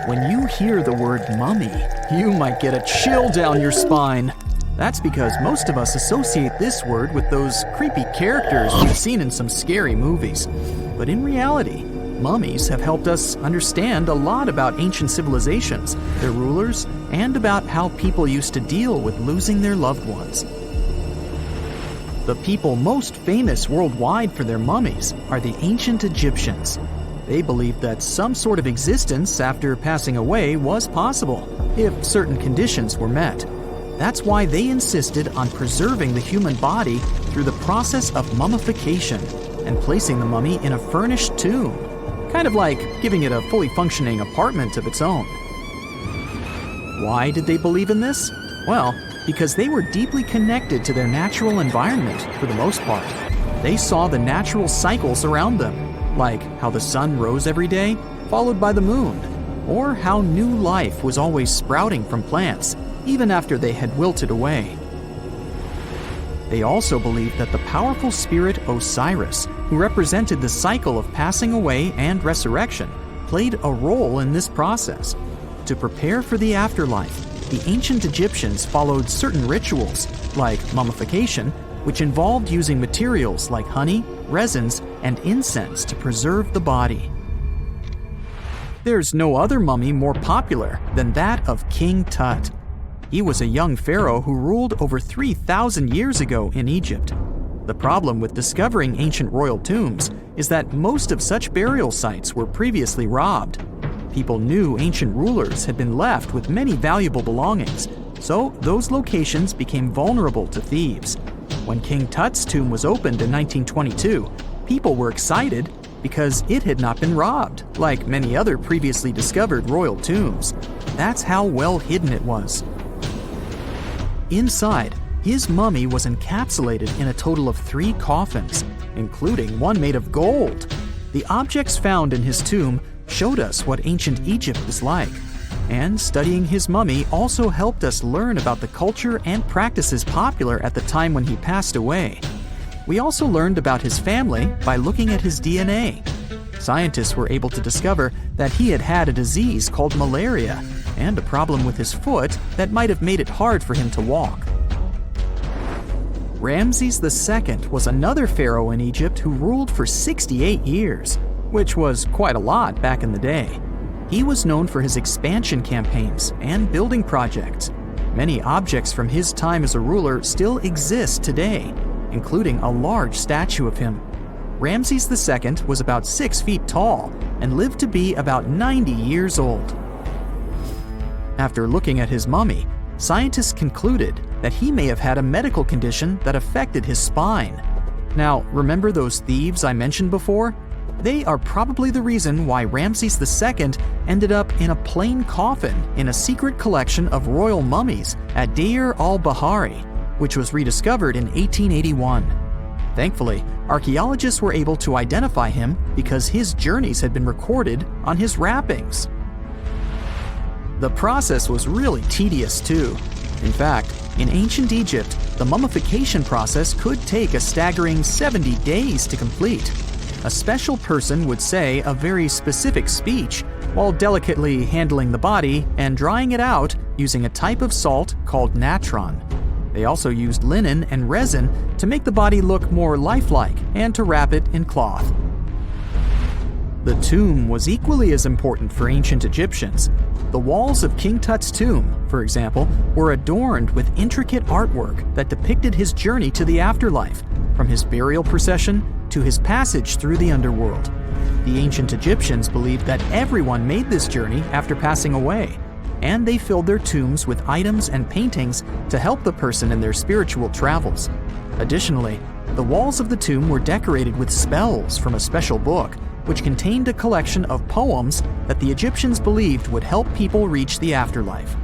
When you hear the word mummy, you might get a chill down your spine. That's because most of us associate this word with those creepy characters we've seen in some scary movies. But in reality, mummies have helped us understand a lot about ancient civilizations, their rulers, and about how people used to deal with losing their loved ones. The people most famous worldwide for their mummies are the ancient Egyptians. They believed that some sort of existence after passing away was possible, if certain conditions were met. That's why they insisted on preserving the human body through the process of mummification and placing the mummy in a furnished tomb, kind of like giving it a fully functioning apartment of its own. Why did they believe in this? Well, because they were deeply connected to their natural environment for the most part. They saw the natural cycles around them, like how the sun rose every day, followed by the moon, or how new life was always sprouting from plants, even after they had wilted away. They also believed that the powerful spirit Osiris, who represented the cycle of passing away and resurrection, played a role in this process. To prepare for the afterlife, the ancient Egyptians followed certain rituals, like mummification, which involved using materials like honey, resins, and incense to preserve the body. There's no other mummy more popular than that of King Tut. He was a young pharaoh who ruled over 3,000 years ago in Egypt. The problem with discovering ancient royal tombs is that most of such burial sites were previously robbed. People knew ancient rulers had been left with many valuable belongings, so those locations became vulnerable to thieves. When King Tut's tomb was opened in 1922, people were excited because it had not been robbed, like many other previously discovered royal tombs. That's how well hidden it was. Inside, his mummy was encapsulated in a total of 3 coffins, including one made of gold. The objects found in his tomb showed us what ancient Egypt was like, and studying his mummy also helped us learn about the culture and practices popular at the time when he passed away. We also learned about his family by looking at his DNA. Scientists were able to discover that he had had a disease called malaria and a problem with his foot that might have made it hard for him to walk. Ramses II was another pharaoh in Egypt who ruled for 68 years, which was quite a lot back in the day. He was known for his expansion campaigns and building projects. Many objects from his time as a ruler still exist today, including a large statue of him. Ramses II was about 6 feet tall and lived to be about 90 years old. After looking at his mummy, scientists concluded that he may have had a medical condition that affected his spine. Now, remember those thieves I mentioned before? They are probably the reason why Ramses II ended up in a plain coffin in a secret collection of royal mummies at Deir al-Bahari, which was rediscovered in 1881. Thankfully, archaeologists were able to identify him because his journeys had been recorded on his wrappings. The process was really tedious too. In fact, in ancient Egypt, the mummification process could take a staggering 70 days to complete. A special person would say a very specific speech while delicately handling the body and drying it out using a type of salt called natron. They also used linen and resin to make the body look more lifelike and to wrap it in cloth. The tomb was equally as important for ancient Egyptians. The walls of King Tut's tomb, for example, were adorned with intricate artwork that depicted his journey to the afterlife, from his burial procession to his passage through the underworld. The ancient Egyptians believed that everyone made this journey after passing away, and they filled their tombs with items and paintings to help the person in their spiritual travels. Additionally, the walls of the tomb were decorated with spells from a special book, which contained a collection of poems that the Egyptians believed would help people reach the afterlife.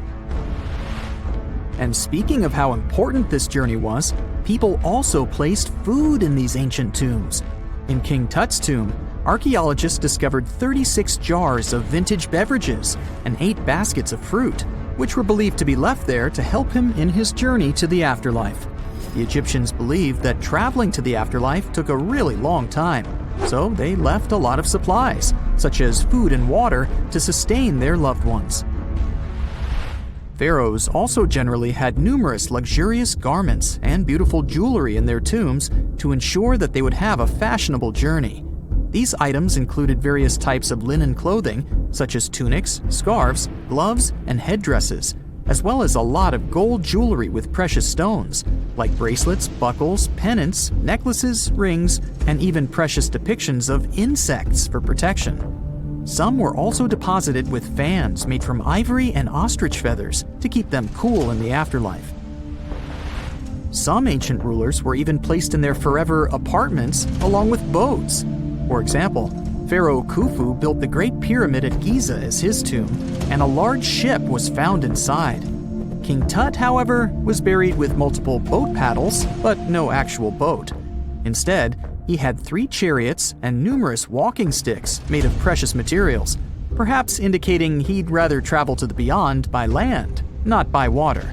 And speaking of how important this journey was, people also placed food in these ancient tombs. In King Tut's tomb, archaeologists discovered 36 jars of vintage beverages and 8 baskets of fruit, which were believed to be left there to help him in his journey to the afterlife. The Egyptians believed that traveling to the afterlife took a really long time, so they left a lot of supplies, such as food and water, to sustain their loved ones. Pharaohs also generally had numerous luxurious garments and beautiful jewelry in their tombs to ensure that they would have a fashionable journey. These items included various types of linen clothing, such as tunics, scarves, gloves, and headdresses, as well as a lot of gold jewelry with precious stones, like bracelets, buckles, pendants, necklaces, rings, and even precious depictions of insects for protection. Some were also deposited with fans made from ivory and ostrich feathers to keep them cool in the afterlife. Some ancient rulers were even placed in their forever apartments along with boats. For example, Pharaoh Khufu built the Great Pyramid at Giza as his tomb, and a large ship was found inside. King Tut, however, was buried with multiple boat paddles, but no actual boat. Instead, he had 3 chariots and numerous walking sticks made of precious materials, perhaps indicating he'd rather travel to the beyond by land, not by water.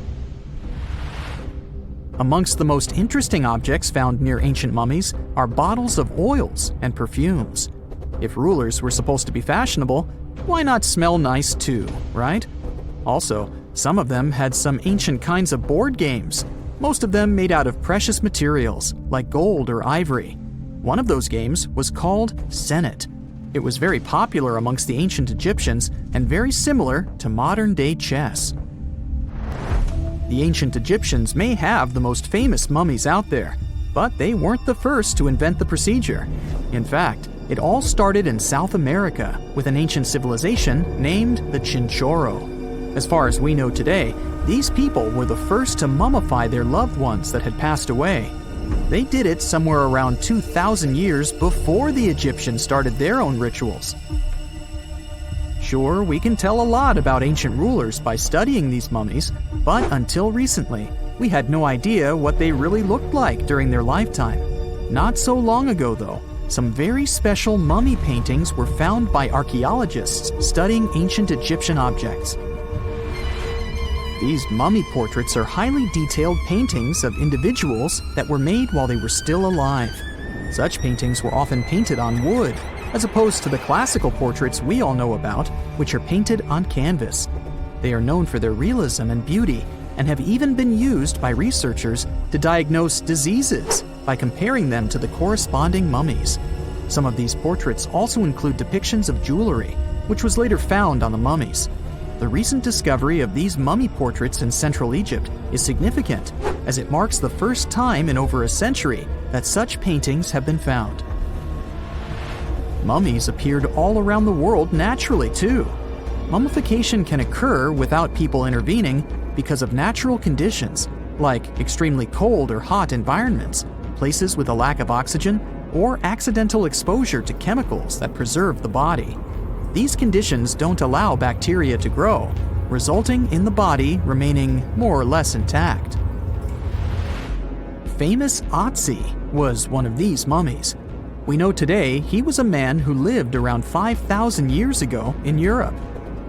Amongst the most interesting objects found near ancient mummies are bottles of oils and perfumes. If rulers were supposed to be fashionable, why not smell nice too, right? Also, some of them had some ancient kinds of board games, most of them made out of precious materials like gold or ivory. One of those games was called Senet. It was very popular amongst the ancient Egyptians and very similar to modern-day chess. The ancient Egyptians may have the most famous mummies out there, but they weren't the first to invent the procedure. In fact, it all started in South America with an ancient civilization named the Chinchorro. As far as we know today, these people were the first to mummify their loved ones that had passed away. They did it somewhere around 2,000 years before the Egyptians started their own rituals. Sure, we can tell a lot about ancient rulers by studying these mummies, but until recently, we had no idea what they really looked like during their lifetime. Not so long ago, though, some very special mummy paintings were found by archaeologists studying ancient Egyptian objects. These mummy portraits are highly detailed paintings of individuals that were made while they were still alive. Such paintings were often painted on wood, as opposed to the classical portraits we all know about, which are painted on canvas. They are known for their realism and beauty, and have even been used by researchers to diagnose diseases by comparing them to the corresponding mummies. Some of these portraits also include depictions of jewelry, which was later found on the mummies. The recent discovery of these mummy portraits in Central Egypt is significant, as it marks the first time in over a century that such paintings have been found. Mummies appeared all around the world naturally, too. Mummification can occur without people intervening because of natural conditions, like extremely cold or hot environments, places with a lack of oxygen, or accidental exposure to chemicals that preserve the body. These conditions don't allow bacteria to grow, resulting in the body remaining more or less intact. Famous Otzi was one of these mummies. We know today he was a man who lived around 5,000 years ago in Europe.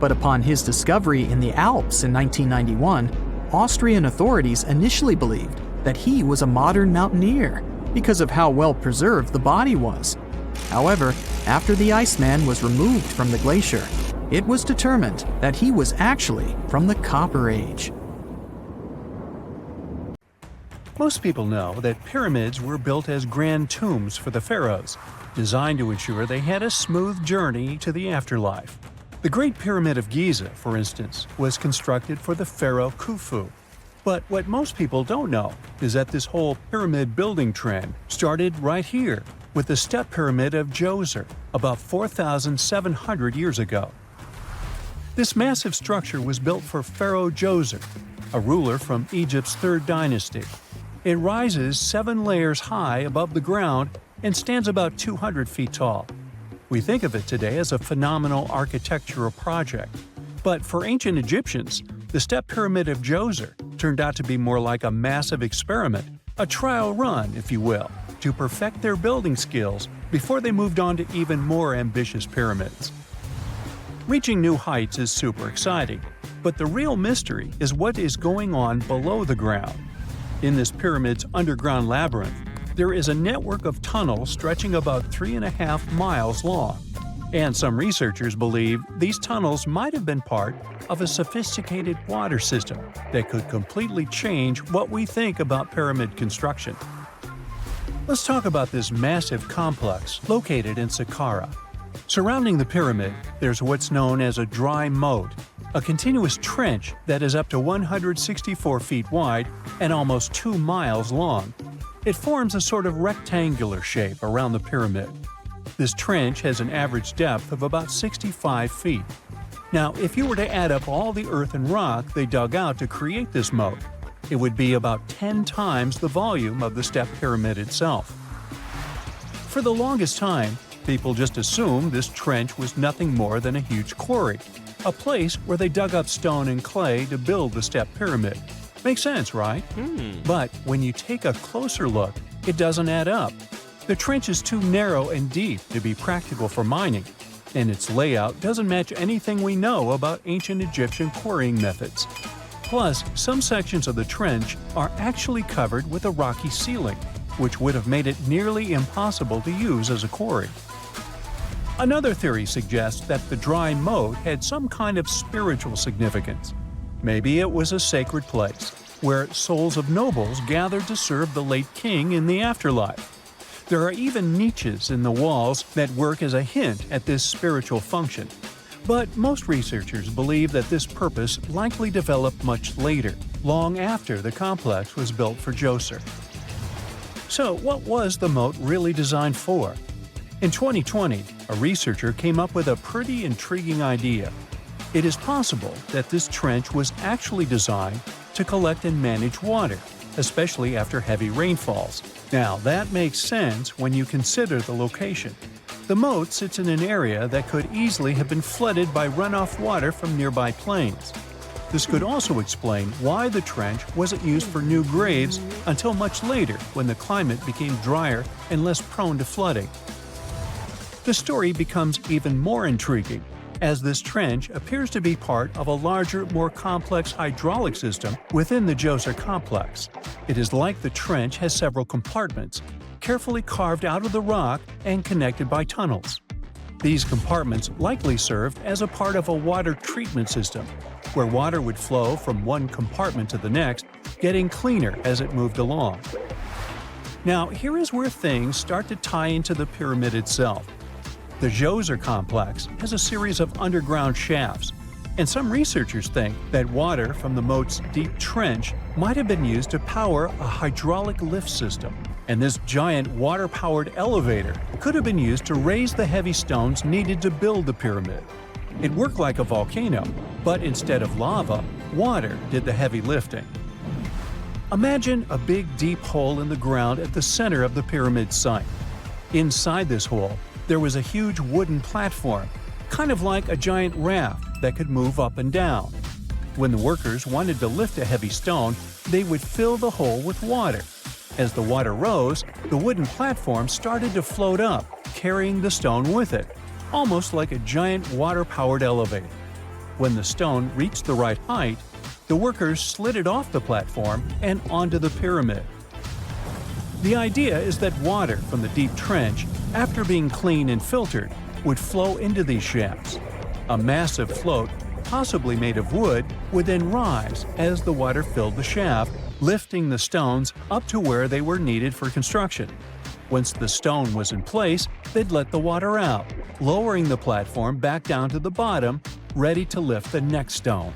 But upon his discovery in the Alps in 1991, Austrian authorities initially believed that he was a modern mountaineer because of how well preserved the body was. However, after the Iceman was removed from the glacier, it was determined that he was actually from the Copper Age. Most people know that pyramids were built as grand tombs for the pharaohs, designed to ensure they had a smooth journey to the afterlife. The Great Pyramid of Giza, for instance, was constructed for the pharaoh Khufu. But what most people don't know is that this whole pyramid building trend started right here with the Step Pyramid of Djoser about 4,700 years ago. This massive structure was built for Pharaoh Djoser, a ruler from Egypt's 3rd dynasty. It rises 7 layers high above the ground and stands about 200 feet tall. We think of it today as a phenomenal architectural project, but for ancient Egyptians, the Step Pyramid of Djoser turned out to be more like a massive experiment, a trial run, if you will, to perfect their building skills before they moved on to even more ambitious pyramids. Reaching new heights is super exciting, but the real mystery is what is going on below the ground. In this pyramid's underground labyrinth, there is a network of tunnels stretching about 3.5 miles long. And some researchers believe these tunnels might have been part of a sophisticated water system that could completely change what we think about pyramid construction. Let's talk about this massive complex located in Sakara. Surrounding the pyramid, there's what's known as a dry moat, a continuous trench that is up to 164 feet wide and almost 2 miles long. It forms a sort of rectangular shape around the pyramid. This trench has an average depth of about 65 feet. Now, if you were to add up all the earth and rock they dug out to create this moat, it would be about 10 times the volume of the step pyramid itself. For the longest time, people just assumed this trench was nothing more than a huge quarry, a place where they dug up stone and clay to build the step pyramid. Makes sense, right? But when you take a closer look, it doesn't add up. The trench is too narrow and deep to be practical for mining, and its layout doesn't match anything we know about ancient Egyptian quarrying methods. Plus, some sections of the trench are actually covered with a rocky ceiling, which would have made it nearly impossible to use as a quarry. Another theory suggests that the dry moat had some kind of spiritual significance. Maybe it was a sacred place, where souls of nobles gathered to serve the late king in the afterlife. There are even niches in the walls that work as a hint at this spiritual function. But most researchers believe that this purpose likely developed much later, long after the complex was built for Djoser. So what was the moat really designed for? In 2020, a researcher came up with a pretty intriguing idea. It is possible that this trench was actually designed to collect and manage water, especially after heavy rainfalls. Now, that makes sense when you consider the location. The moat sits in an area that could easily have been flooded by runoff water from nearby plains. This could also explain why the trench wasn't used for new graves until much later when the climate became drier and less prone to flooding. The story becomes even more intriguing, as this trench appears to be part of a larger, more complex hydraulic system within the Djoser complex. It is like the trench has several compartments, carefully carved out of the rock and connected by tunnels. These compartments likely served as a part of a water treatment system, where water would flow from one compartment to the next, getting cleaner as it moved along. Now, here is where things start to tie into the pyramid itself. The Djoser complex has a series of underground shafts, and some researchers think that water from the moat's deep trench might have been used to power a hydraulic lift system, and this giant water-powered elevator could have been used to raise the heavy stones needed to build the pyramid. It worked like a volcano, but instead of lava, water did the heavy lifting. Imagine a big deep hole in the ground at the center of the pyramid site. Inside this hole, there was a huge wooden platform, kind of like a giant raft that could move up and down. When the workers wanted to lift a heavy stone, they would fill the hole with water. As the water rose, the wooden platform started to float up, carrying the stone with it, almost like a giant water-powered elevator. When the stone reached the right height, the workers slid it off the platform and onto the pyramid. The idea is that water from the deep trench, after being cleaned and filtered, would flow into these shafts. A massive float, possibly made of wood, would then rise as the water filled the shaft, lifting the stones up to where they were needed for construction. Once the stone was in place, they'd let the water out, lowering the platform back down to the bottom, ready to lift the next stone.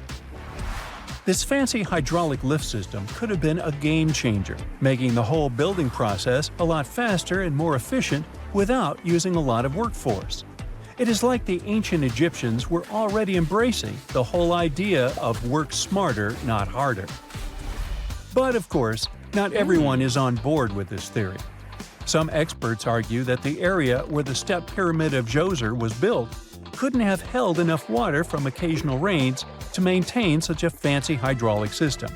This fancy hydraulic lift system could have been a game changer, making the whole building process a lot faster and more efficient without using a lot of workforce. It is like the ancient Egyptians were already embracing the whole idea of work smarter, not harder. But of course, not everyone is on board with this theory. Some experts argue that the area where the step pyramid of Djoser was built couldn't have held enough water from occasional rains to maintain such a fancy hydraulic system.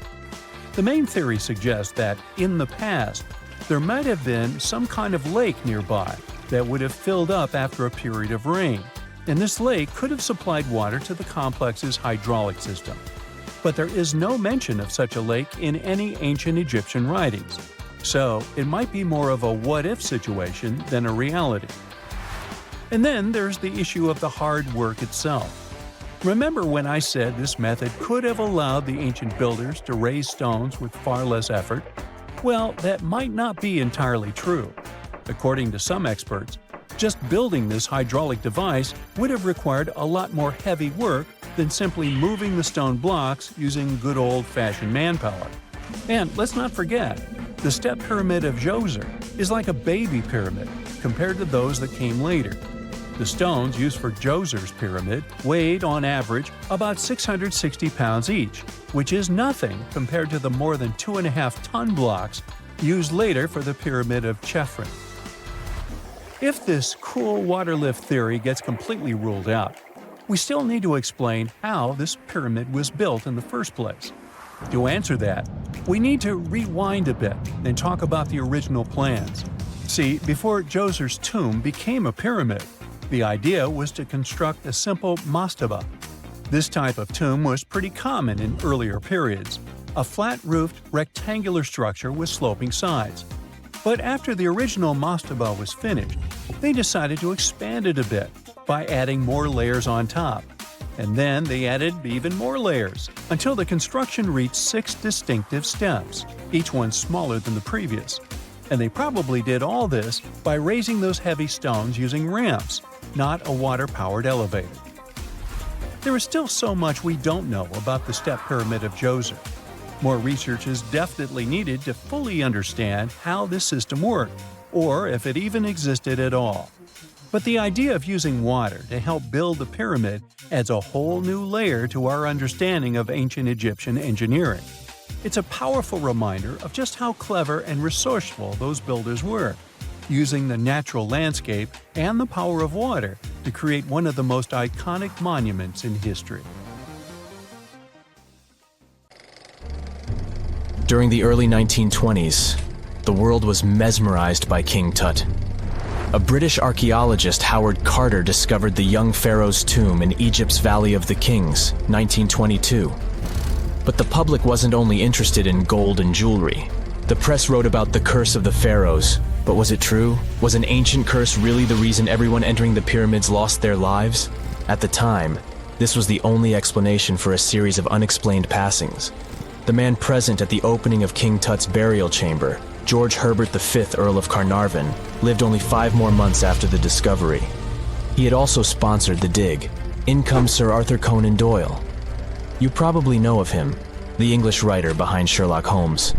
The main theory suggests that, in the past, there might have been some kind of lake nearby that would have filled up after a period of rain, and this lake could have supplied water to the complex's hydraulic system. But there is no mention of such a lake in any ancient Egyptian writings, so it might be more of a what-if situation than a reality. And then there's the issue of the hard work itself. Remember when I said this method could have allowed the ancient builders to raise stones with far less effort? Well, that might not be entirely true. According to some experts, just building this hydraulic device would have required a lot more heavy work than simply moving the stone blocks using good old-fashioned manpower. And let's not forget, the step pyramid of Djoser is like a baby pyramid compared to those that came later. The stones used for Djoser's pyramid weighed, on average, about 660 pounds each, which is nothing compared to the more than 2.5-ton blocks used later for the pyramid of Chephren. If this cool water lift theory gets completely ruled out, we still need to explain how this pyramid was built in the first place. To answer that, we need to rewind a bit and talk about the original plans. See, before Djoser's tomb became a pyramid, the idea was to construct a simple mastaba. This type of tomb was pretty common in earlier periods, a flat-roofed rectangular structure with sloping sides. But after the original mastaba was finished, they decided to expand it a bit by adding more layers on top. And then they added even more layers, until the construction reached 6 distinctive steps, each one smaller than the previous. And they probably did all this by raising those heavy stones using ramps, not a water-powered elevator. There is still so much we don't know about the step pyramid of Djoser. More research is definitely needed to fully understand how this system worked, or if it even existed at all. But the idea of using water to help build the pyramid adds a whole new layer to our understanding of ancient Egyptian engineering. It's a powerful reminder of just how clever and resourceful those builders were, using the natural landscape and the power of water to create one of the most iconic monuments in history. During the early 1920s, the world was mesmerized by King Tut. A British archaeologist, Howard Carter, discovered the young pharaoh's tomb in Egypt's Valley of the Kings, 1922. But the public wasn't only interested in gold and jewelry. The press wrote about the curse of the pharaohs, but was it true? Was an ancient curse really the reason everyone entering the pyramids lost their lives? At the time, this was the only explanation for a series of unexplained passings. The man present at the opening of King Tut's burial chamber, George Herbert V, Earl of Carnarvon, lived only 5 more months after the discovery. He had also sponsored the dig. In comes Sir Arthur Conan Doyle. You probably know of him, the English writer behind Sherlock Holmes.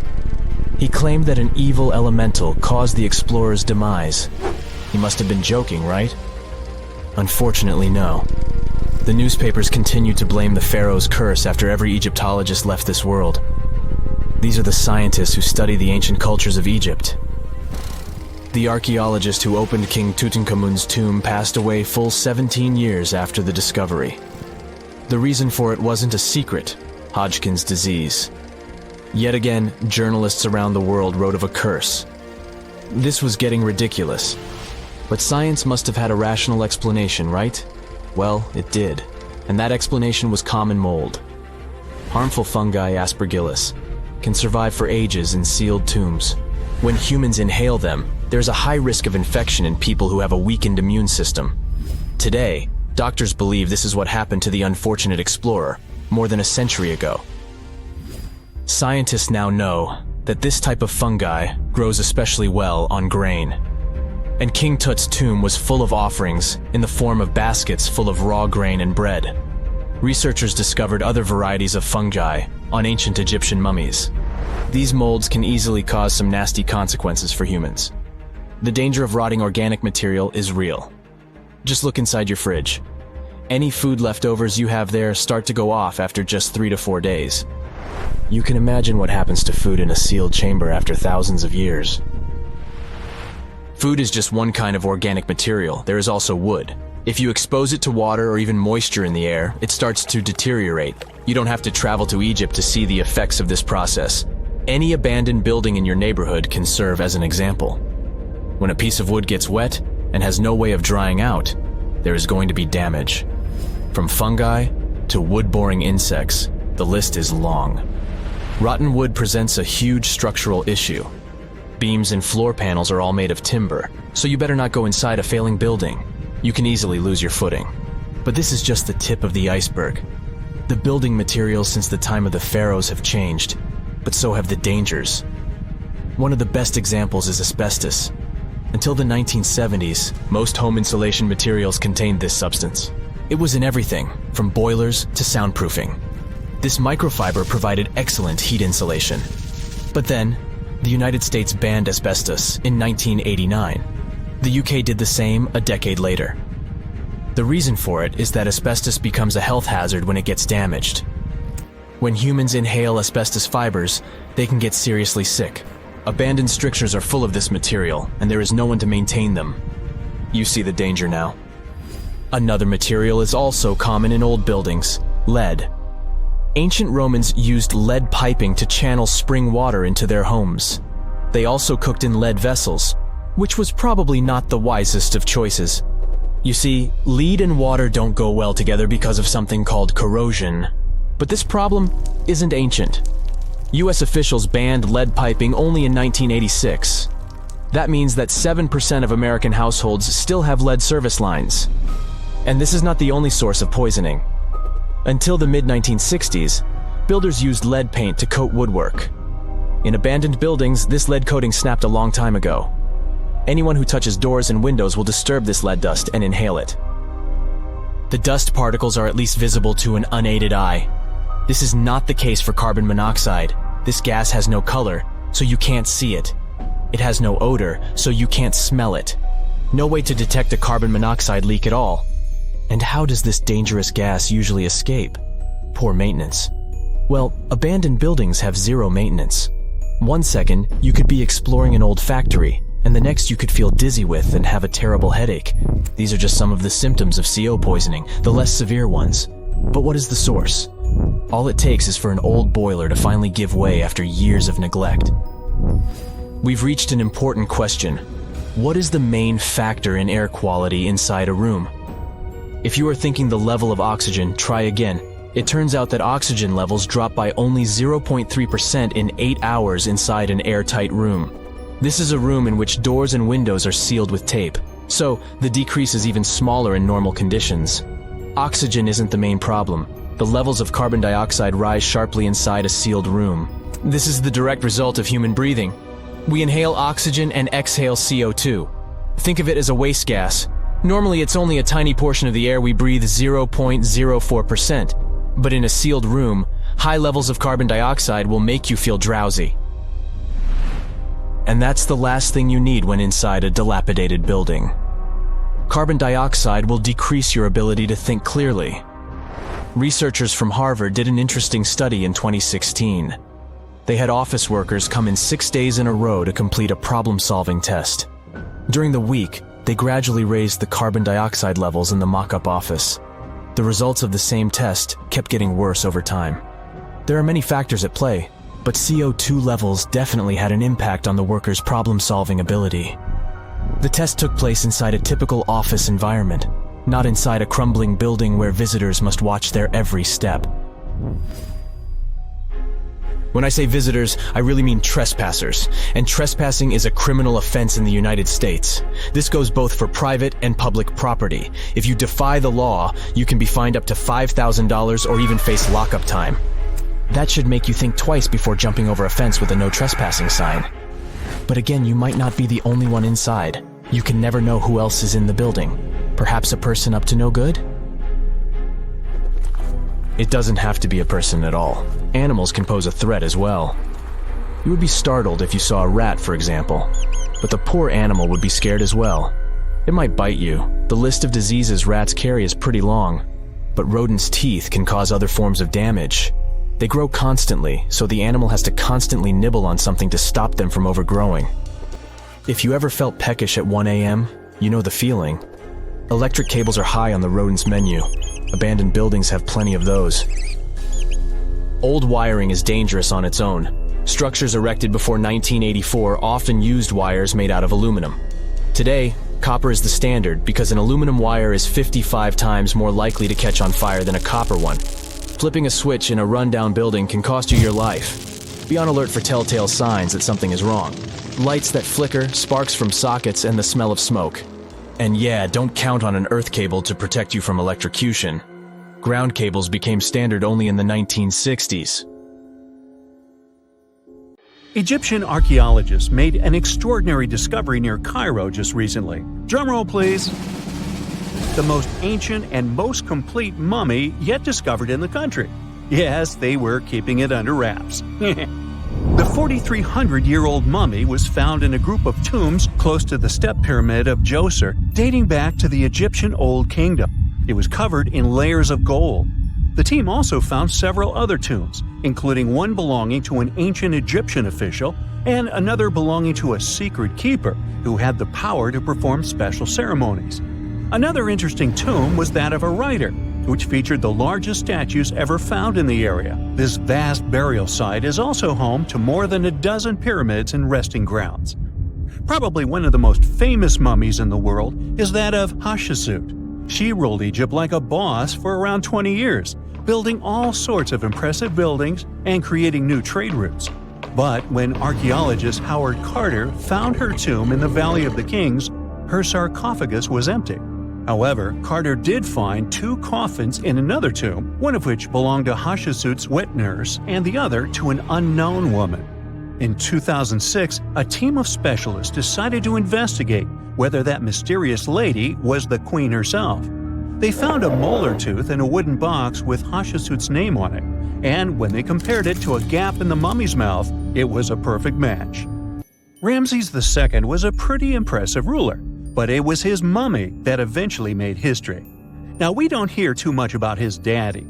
He claimed that an evil elemental caused the explorer's demise. He must have been joking, right? Unfortunately, no. The newspapers continued to blame the pharaoh's curse after every Egyptologist left this world. These are the scientists who study the ancient cultures of Egypt. The archaeologist who opened King Tutankhamun's tomb passed away full 17 years after the discovery. The reason for it wasn't a secret: Hodgkin's disease. Yet again, journalists around the world wrote of a curse. This was getting ridiculous. But science must have had a rational explanation, right? Well, it did. And that explanation was common mold. Harmful fungi, Aspergillus, can survive for ages in sealed tombs. When humans inhale them, there's a high risk of infection in people who have a weakened immune system. Today, doctors believe this is what happened to the unfortunate explorer more than a century ago. Scientists now know that this type of fungi grows especially well on grain. And King Tut's tomb was full of offerings in the form of baskets full of raw grain and bread. Researchers discovered other varieties of fungi on ancient Egyptian mummies. These molds can easily cause some nasty consequences for humans. The danger of rotting organic material is real. Just look inside your fridge. Any food leftovers you have there start to go off after just 3 to 4 days. You can imagine what happens to food in a sealed chamber after thousands of years. Food is just one kind of organic material. There is also wood. If you expose it to water or even moisture in the air, it starts to deteriorate. You don't have to travel to Egypt to see the effects of this process. Any abandoned building in your neighborhood can serve as an example. When a piece of wood gets wet and has no way of drying out, there is going to be damage. From fungi to wood-boring insects, the list is long. Rotten wood presents a huge structural issue. Beams and floor panels are all made of timber, so you better not go inside a failing building. you can easily lose your footing. But this is just the tip of the iceberg. The building materials since the time of the pharaohs have changed, but so have the dangers. One of the best examples is asbestos. Until the 1970s, most home insulation materials contained this substance. It was in everything, from boilers to soundproofing. This microfiber provided excellent heat insulation. But then, the United States banned asbestos in 1989. The UK did the same a decade later. The reason for it is that asbestos becomes a health hazard when it gets damaged. When humans inhale asbestos fibers, they can get seriously sick. Abandoned structures are full of this material, and there is no one to maintain them. You see the danger now. Another material is also common in old buildings: lead. Ancient Romans used lead piping to channel spring water into their homes. They also cooked in lead vessels, which was probably not the wisest of choices. You see, lead and water don't go well together because of something called corrosion. But this problem isn't ancient. US officials banned lead piping only in 1986. That means that 7% of American households still have lead service lines. And this is not the only source of poisoning. Until the mid-1960s, builders used lead paint to coat woodwork. In abandoned buildings, this lead coating snapped a long time ago. Anyone who touches doors and windows will disturb this lead dust and inhale it. The dust particles are at least visible to an unaided eye. This is not the case for carbon monoxide. This gas has no color, so you can't see it. It has no odor, so you can't smell it. No way to detect a carbon monoxide leak at all. And how does this dangerous gas usually escape? Poor maintenance. Well, abandoned buildings have zero maintenance. 1 second, you could be exploring an old factory, and the next you could feel dizzy with and have a terrible headache. These are just some of the symptoms of CO poisoning, the less severe ones. But what is the source? All it takes is for an old boiler to finally give way after years of neglect. We've reached an important question. What is the main factor in air quality inside a room? If you are thinking the level of oxygen, try again. It turns out that oxygen levels drop by only 0.3% in 8 hours inside an airtight room. This is a room in which doors and windows are sealed with tape, so the decrease is even smaller in normal conditions. Oxygen isn't the main problem. The levels of carbon dioxide rise sharply inside a sealed room. This is the direct result of human breathing. We inhale oxygen and exhale CO2. Think of it as a waste gas. Normally, it's only a tiny portion of the air we breathe, 0.04%. But in a sealed room, high levels of carbon dioxide will make you feel drowsy. And that's the last thing you need when inside a dilapidated building. Carbon dioxide will decrease your ability to think clearly. Researchers from Harvard did an interesting study in 2016. They had office workers come in 6 days in a row to complete a problem-solving test. During the week, they gradually raised the carbon dioxide levels in the mock-up office. The results of the same test kept getting worse over time. There are many factors at play, but CO2 levels definitely had an impact on the workers' problem-solving ability. The test took place inside a typical office environment, not inside a crumbling building where visitors must watch their every step. When I say visitors, I really mean trespassers, and trespassing is a criminal offense in the United States. This goes both for private and public property. If you defy the law, you can be fined up to $5,000 or even face lockup time. That should make you think twice before jumping over a fence with a no trespassing sign. But again, you might not be the only one inside. You can never know who else is in the building. Perhaps a person up to no good? It doesn't have to be a person at all. Animals can pose a threat as well. You would be startled if you saw a rat, for example. But the poor animal would be scared as well. It might bite you. The list of diseases rats carry is pretty long. But rodents' teeth can cause other forms of damage. They grow constantly, so the animal has to constantly nibble on something to stop them from overgrowing. If you ever felt peckish at 1 a.m., you know the feeling. Electric cables are high on the rodents' menu. Abandoned buildings have plenty of those. Old wiring is dangerous on its own. Structures erected before 1984 often used wires made out of aluminum. Today, copper is the standard because an aluminum wire is 55 times more likely to catch on fire than a copper one. Flipping a switch in a rundown building can cost you your life. Be on alert for telltale signs that something is wrong. Lights that flicker, sparks from sockets, and the smell of smoke. And yeah, don't count on an earth cable to protect you from electrocution. Ground cables became standard only in the 1960s. Egyptian archaeologists made an extraordinary discovery near Cairo just recently. Drumroll, please. The most ancient and most complete mummy yet discovered in the country. Yes, they were keeping it under wraps. The 4,300-year-old mummy was found in a group of tombs close to the Step Pyramid of Djoser, dating back to the Egyptian Old Kingdom. It was covered in layers of gold. The team also found several other tombs, including one belonging to an ancient Egyptian official and another belonging to a secret keeper who had the power to perform special ceremonies. Another interesting tomb was that of a writer, which featured the largest statues ever found in the area. This vast burial site is also home to more than a dozen pyramids and resting grounds. Probably one of the most famous mummies in the world is that of Hatshepsut. She ruled Egypt like a boss for around 20 years, building all sorts of impressive buildings and creating new trade routes. But when archaeologist Howard Carter found her tomb in the Valley of the Kings, her sarcophagus was empty. However, Carter did find 2 coffins in another tomb, one of which belonged to Hatshepsut's wet nurse and the other to an unknown woman. In 2006, a team of specialists decided to investigate whether that mysterious lady was the queen herself. They found a molar tooth in a wooden box with Hatshepsut's name on it, and when they compared it to a gap in the mummy's mouth, it was a perfect match. Ramses II was a pretty impressive ruler, but it was his mummy that eventually made history. Now, we don't hear too much about his daddy.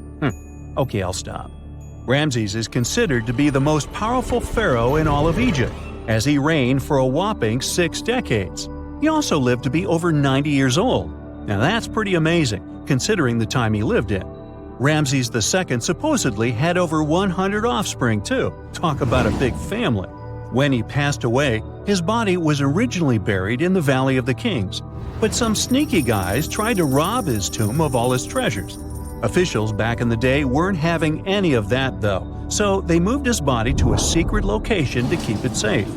Okay, I'll stop. Ramses is considered to be the most powerful pharaoh in all of Egypt, as he reigned for a whopping 6 decades. He also lived to be over 90 years old. Now that's pretty amazing, considering the time he lived in. Ramses II supposedly had over 100 offspring too. Talk about a big family. When he passed away, his body was originally buried in the Valley of the Kings, but some sneaky guys tried to rob his tomb of all his treasures. Officials back in the day weren't having any of that though, so they moved his body to a secret location to keep it safe.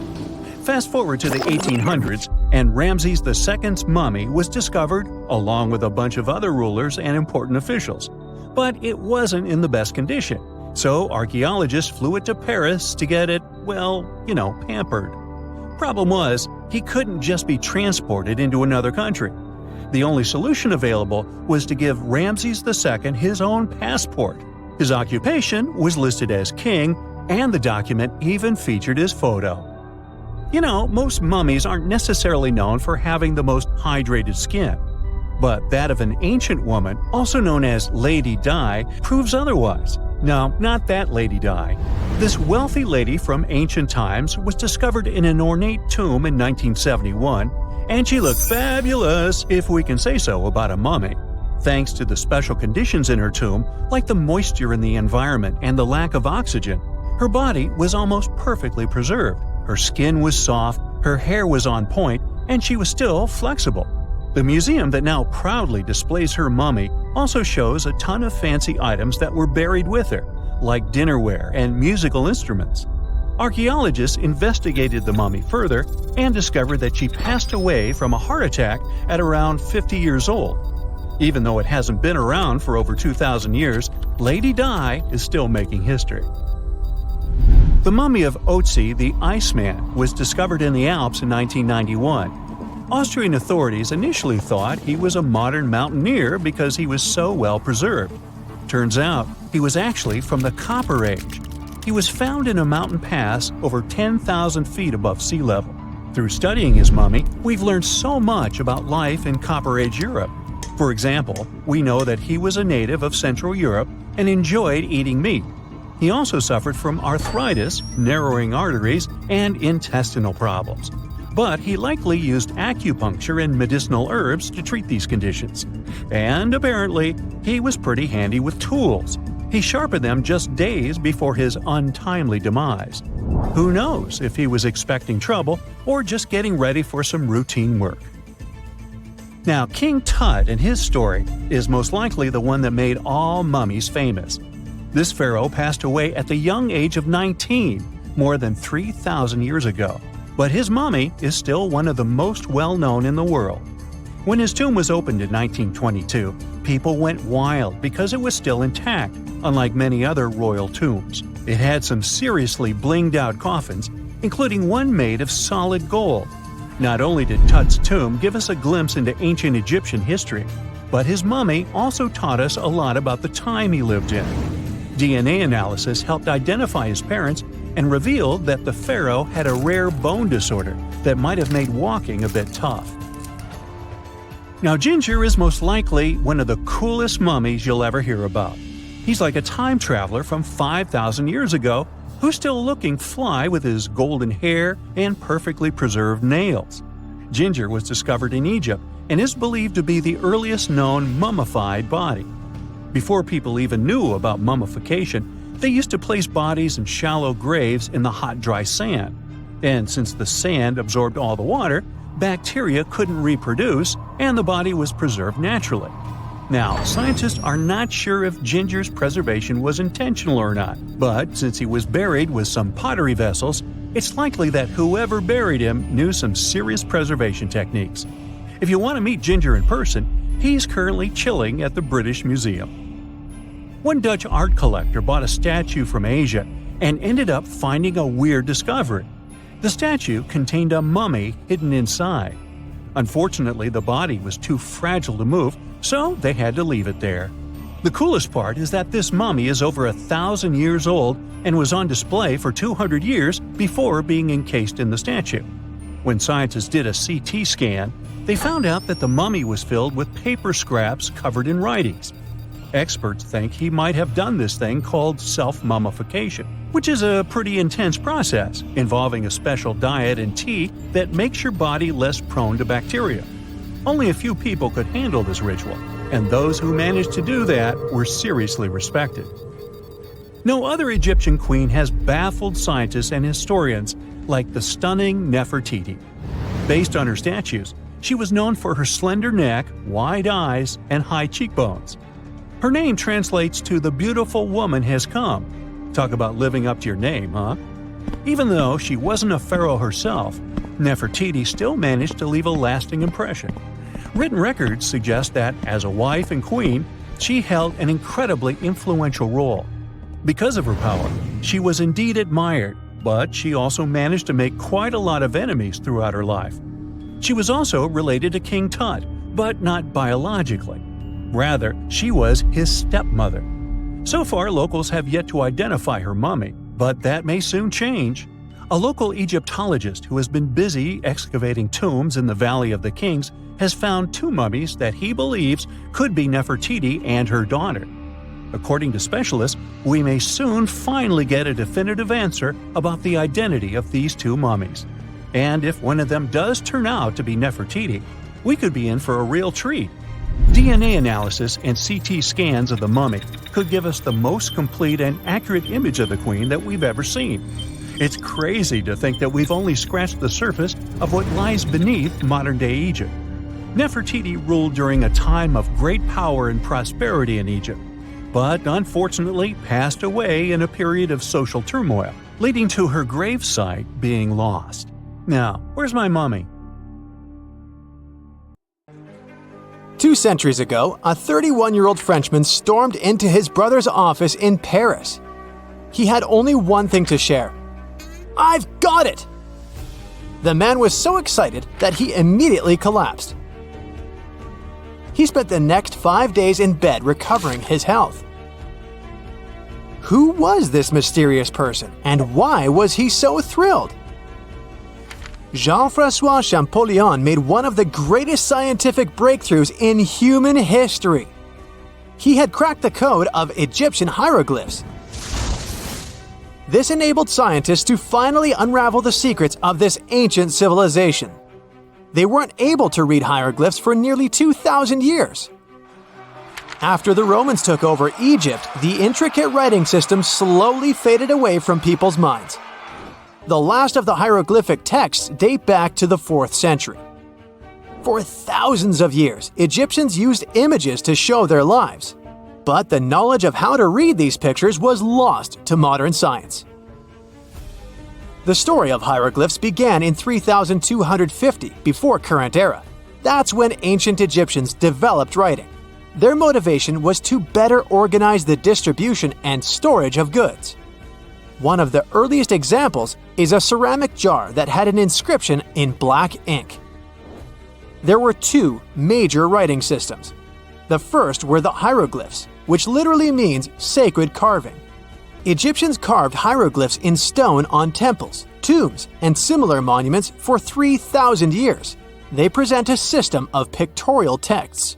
Fast forward to the 1800s, and Ramses II's mummy was discovered along with a bunch of other rulers and important officials. But it wasn't in the best condition, so archaeologists flew it to Paris to get it, pampered. Problem was, he couldn't just be transported into another country. The only solution available was to give Ramses II his own passport. His occupation was listed as king, and the document even featured his photo. Most mummies aren't necessarily known for having the most hydrated skin. But that of an ancient woman, also known as Lady Di, proves otherwise. No, not that Lady Di. This wealthy lady from ancient times was discovered in an ornate tomb in 1971, and she looked fabulous, if we can say so about a mummy. Thanks to the special conditions in her tomb, like the moisture in the environment and the lack of oxygen, her body was almost perfectly preserved. Her skin was soft, her hair was on point, and she was still flexible. The museum that now proudly displays her mummy also shows a ton of fancy items that were buried with her, like dinnerware and musical instruments. Archaeologists investigated the mummy further and discovered that she passed away from a heart attack at around 50 years old. Even though it hasn't been around for over 2,000 years, Lady Di is still making history. The mummy of Otzi, the Iceman, was discovered in the Alps in 1991. Austrian authorities initially thought he was a modern mountaineer because he was so well preserved. Turns out, he was actually from the Copper Age. He was found in a mountain pass over 10,000 feet above sea level. Through studying his mummy, we've learned so much about life in Copper Age Europe. For example, we know that he was a native of Central Europe and enjoyed eating meat. He also suffered from arthritis, narrowing arteries, and intestinal problems. But he likely used acupuncture and medicinal herbs to treat these conditions. And apparently, he was pretty handy with tools. He sharpened them just days before his untimely demise. Who knows if he was expecting trouble or just getting ready for some routine work. Now, King Tut and his story is most likely the one that made all mummies famous. This pharaoh passed away at the young age of 19, more than 3,000 years ago. But his mummy is still one of the most well-known in the world. When his tomb was opened in 1922, people went wild because it was still intact, unlike many other royal tombs. It had some seriously blinged-out coffins, including one made of solid gold. Not only did Tut's tomb give us a glimpse into ancient Egyptian history, but his mummy also taught us a lot about the time he lived in. DNA analysis helped identify his parents and revealed that the pharaoh had a rare bone disorder that might have made walking a bit tough. Now, Ginger is most likely one of the coolest mummies you'll ever hear about. He's like a time traveler from 5,000 years ago who's still looking fly with his golden hair and perfectly preserved nails. Ginger was discovered in Egypt and is believed to be the earliest known mummified body. Before people even knew about mummification, they used to place bodies in shallow graves in the hot, dry sand. And since the sand absorbed all the water, bacteria couldn't reproduce and the body was preserved naturally. Now, scientists are not sure if Ginger's preservation was intentional or not, but since he was buried with some pottery vessels, it's likely that whoever buried him knew some serious preservation techniques. If you want to meet Ginger in person, he's currently chilling at the British Museum. One Dutch art collector bought a statue from Asia and ended up finding a weird discovery. The statue contained a mummy hidden inside. Unfortunately, the body was too fragile to move, so they had to leave it there. The coolest part is that this mummy is over 1,000 years old and was on display for 200 years before being encased in the statue. When scientists did a CT scan, they found out that the mummy was filled with paper scraps covered in writings. Experts think he might have done this thing called self-mummification, which is a pretty intense process involving a special diet and tea that makes your body less prone to bacteria. Only a few people could handle this ritual, and those who managed to do that were seriously respected. No other Egyptian queen has baffled scientists and historians like the stunning Nefertiti. Based on her statues, she was known for her slender neck, wide eyes, and high cheekbones. Her name translates to "the beautiful woman has come." Talk about living up to your name, huh? Even though she wasn't a pharaoh herself, Nefertiti still managed to leave a lasting impression. Written records suggest that, as a wife and queen, she held an incredibly influential role. Because of her power, she was indeed admired, but she also managed to make quite a lot of enemies throughout her life. She was also related to King Tut, but not biologically. Rather, she was his stepmother. So far, locals have yet to identify her mummy, but that may soon change. A local Egyptologist who has been busy excavating tombs in the Valley of the Kings has found two mummies that he believes could be Nefertiti and her daughter. According to specialists, we may soon finally get a definitive answer about the identity of these two mummies. And if one of them does turn out to be Nefertiti, we could be in for a real treat. DNA analysis and CT scans of the mummy could give us the most complete and accurate image of the queen that we've ever seen. It's crazy to think that we've only scratched the surface of what lies beneath modern-day Egypt. Nefertiti ruled during a time of great power and prosperity in Egypt, but unfortunately passed away in a period of social turmoil, leading to her gravesite being lost. Now, where's my mummy? 2 centuries ago, a 31-year-old Frenchman stormed into his brother's office in Paris. He had only one thing to share. "I've got it!" The man was so excited that he immediately collapsed. He spent the next 5 days in bed recovering his health. Who was this mysterious person, and why was he so thrilled? Jean-François Champollion made one of the greatest scientific breakthroughs in human history. He had cracked the code of Egyptian hieroglyphs. This enabled scientists to finally unravel the secrets of this ancient civilization. They weren't able to read hieroglyphs for nearly 2,000 years. After the Romans took over Egypt, the intricate writing system slowly faded away from people's minds. The last of the hieroglyphic texts date back to the 4th century. For thousands of years, Egyptians used images to show their lives. But the knowledge of how to read these pictures was lost to modern science. The story of hieroglyphs began in 3250 before current era. That's when ancient Egyptians developed writing. Their motivation was to better organize the distribution and storage of goods. One of the earliest examples is a ceramic jar that had an inscription in black ink. There were two major writing systems. The first were the hieroglyphs, which literally means sacred carving. Egyptians carved hieroglyphs in stone on temples, tombs, and similar monuments for 3,000 years. They present a system of pictorial texts.